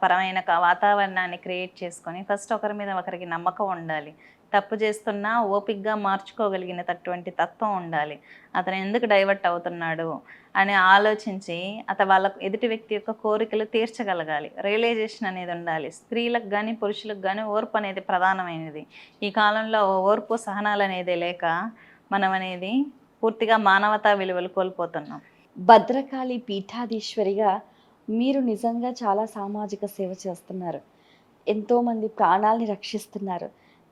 పరమైన వాతావరణాన్ని క్రియేట్ చేసుకొని ఫస్ట్ ఒకరి మీద ఒకరికి నమ్మకం ఉండాలి. తప్పు చేస్తున్నా ఓపిక్గా మార్చుకోగలిగినటువంటి తత్వం ఉండాలి. అతను ఎందుకు డైవర్ట్ అవుతున్నాడు అని ఆలోచించి వాళ్ళ ఎదుటి వ్యక్తి యొక్క కోరికలు తీర్చగలగాలి. రియలైజేషన్ అనేది ఉండాలి. స్త్రీలకు కానీ పురుషులకు కానీ ఓర్పు అనేది ప్రధానమైనది. ఈ కాలంలో ఓర్పు సహనాలు అనేది లేక మనం అనేది పూర్తిగా మానవతా విలువలు కోల్పోతున్నాం. భద్రకాళి పీఠాధీశ్వరిగా మీరు నిజంగా చాలా సామాజిక సేవ చేస్తున్నారు. ఎంతోమంది ప్రాణాలని రక్షిస్తున్నారు.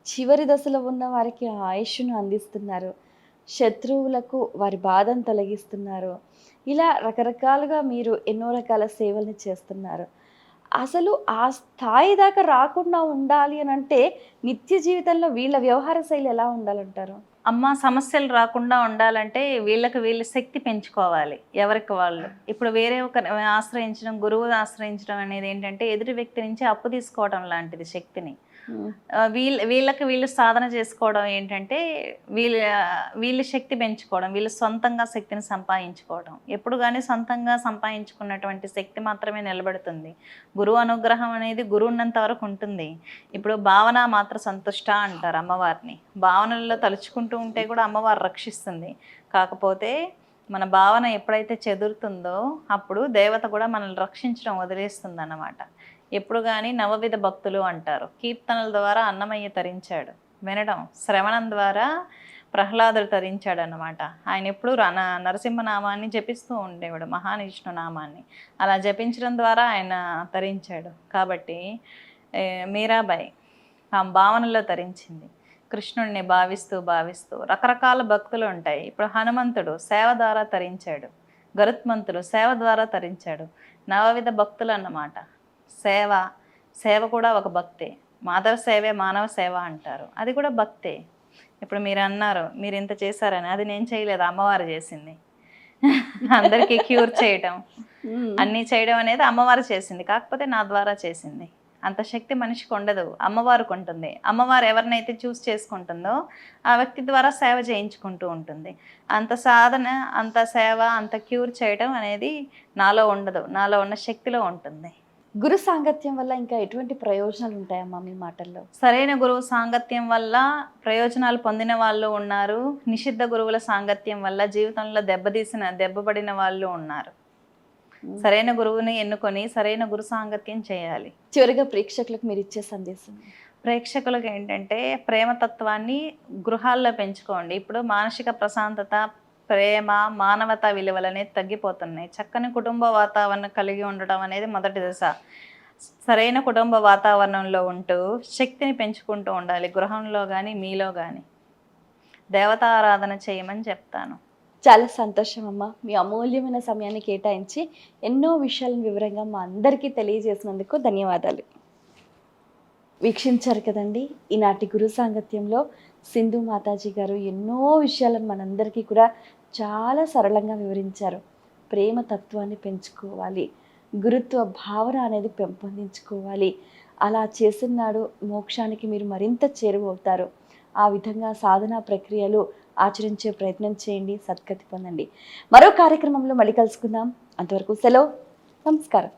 చివరి దశలో ఉన్న వారికి ఆయుష్ను అందిస్తున్నారు. శత్రువులకు వారి బాధను తొలగిస్తున్నారు. ఇలా రకరకాలుగా మీరు ఎన్నో రకాల సేవల్ని చేస్తున్నారు. అసలు ఆ స్థాయి దాకా రాకుండా ఉండాలి అని అంటే నిత్య జీవితంలో వీళ్ళ వ్యవహార శైలి ఎలా ఉండాలంటారు? సమస్యలు రాకుండా ఉండాలంటే వీళ్ళ శక్తి పెంచుకోవాలి ఎవరికి వాళ్ళు. ఇప్పుడు వేరే ఒక ఆశ్రయించడం, గురువు ఆశ్రయించడం అనేది ఏంటంటే ఎదుటి వ్యక్తి నుంచి అప్పు తీసుకోవడం లాంటిది శక్తిని. వీళ్ళు సాధన చేసుకోవడం ఏంటంటే వీళ్ళ శక్తి పెంచుకోవడం, వీళ్ళు సొంతంగా శక్తిని సంపాదించుకోవడం. ఎప్పుడు కానీ సొంతంగా సంపాదించుకున్నటువంటి శక్తి మాత్రమే నిలబడుతుంది. గురువు అనుగ్రహం అనేది గురువు ఉన్నంత వరకు ఉంటుంది. ఇప్పుడు భావన మాత్ర సంతుష్ట అంటారు అమ్మవారిని. భావనల్లో తలుచుకుంటూ ఉంటే కూడా అమ్మవారు రక్షిస్తుంది. కాకపోతే మన భావన ఎప్పుడైతే చెదురుతుందో అప్పుడు దేవత కూడా మనల్ని రక్షించడం వదిలేస్తుంది అన్నమాట. ఎప్పుడు కానీ నవవిధ భక్తులు అంటారు. కీర్తనల ద్వారా అన్నమయ్య తరించాడు, వినడం శ్రవణం ద్వారా ప్రహ్లాదుడు తరించాడు అన్నమాట. ఆయన ఎప్పుడు నరసింహనామాన్ని జపిస్తూ ఉండేవాడు, మహావిష్ణు నామాన్ని. అలా జపించడం ద్వారా ఆయన తరించాడు. కాబట్టి మీరాబాయి ఆ భావనలో తరించింది. కృష్ణుడిని భావిస్తూ రకరకాల భక్తులు ఉంటాయి. ఇప్పుడు హనుమంతుడు సేవ ద్వారా తరించాడు, గరుత్మంతుడు సేవ ద్వారా తరించాడు. నవవిధ భక్తులు అన్నమాట. సేవ కూడా ఒక భక్తే. మాధవ సేవే మానవ సేవ అంటారు, అది కూడా భక్తే. ఇప్పుడు మీరు అన్నారు మీరు ఇంత చేశారని, అది నేను చేయలేదు, అమ్మవారు చేసింది. అందరికీ క్యూర్ చేయడం, అన్నీ చేయడం అనేది అమ్మవారు చేసింది. కాకపోతే నా ద్వారా చేసింది. అంత శక్తి మనిషికి ఉండదు, అమ్మవారికి ఉంటుంది. అమ్మవారు ఎవరినైతే చూస్ చేసుకుంటుందో ఆ వ్యక్తి ద్వారా సేవ చేయించుకుంటూ ఉంటుంది. అంత సాధన, అంత సేవ, అంత క్యూర్ చేయడం అనేది నాలో ఉండదు, నాలో ఉన్న శక్తిలో ఉంటుంది. గురు సాంగత్యం వల్ల ఇంకా ఎటువంటి ప్రయోజనాలు ఉంటాయమ్మా మీ మాటల్లో? సరైన గురువు సాంగత్యం వల్ల ప్రయోజనాలు పొందిన వాళ్ళు ఉన్నారు. నిషిద్ధ గురువుల సాంగత్యం వల్ల జీవితంలో దెబ్బపడిన వాళ్ళు ఉన్నారు. సరైన గురువుని ఎన్నుకొని సరైన గురు సాంగత్యం చేయాలి. చివరిగా ప్రేక్షకులకు మీరు ఇచ్చే సందేశం? ప్రేక్షకులకు ఏంటంటే ప్రేమతత్వాన్ని గృహాల్లో పెంచుకోండి. ఇప్పుడు మానసిక ప్రశాంతత, ప్రేమ, మానవతా విలువలు అనేది తగ్గిపోతున్నాయి. చక్కని కుటుంబ వాతావరణం కలిగి ఉండడం అనేది మొదటి దశ. సరైన కుటుంబ వాతావరణంలో ఉంటూ శక్తిని పెంచుకుంటూ ఉండాలి. గృహంలో కానీ మీలో కానీ దేవతా ఆరాధన చేయమని చెప్తాను. చాలా సంతోషం అమ్మ. మీ అమూల్యమైన సమయాన్ని కేటాయించి ఎన్నో విషయాలను వివరంగా మా అందరికీ తెలియజేసినందుకు ధన్యవాదాలు. వీక్షించారు కదండి, ఈనాటి గురు సాంగత్యంలో సింధు మాతాజీ గారు ఎన్నో విషయాలను మనందరికీ కూడా చాలా సరళంగా వివరించారు. ప్రేమ తత్వాన్ని పెంచుకోవాలి, గురుత్వ భావన అనేది పెంపొందించుకోవాలి. అలా చేసినాడు మోక్షానికి మీరు మరింత చేరువవుతారు. ఆ విధంగా సాధనా ప్రక్రియలు ఆచరించే ప్రయత్నం చేయండి, సద్గతి పొందండి. మరో కార్యక్రమంలో మళ్ళీ కలుసుకుందాం. అంతవరకు సెలవు. నమస్కారం.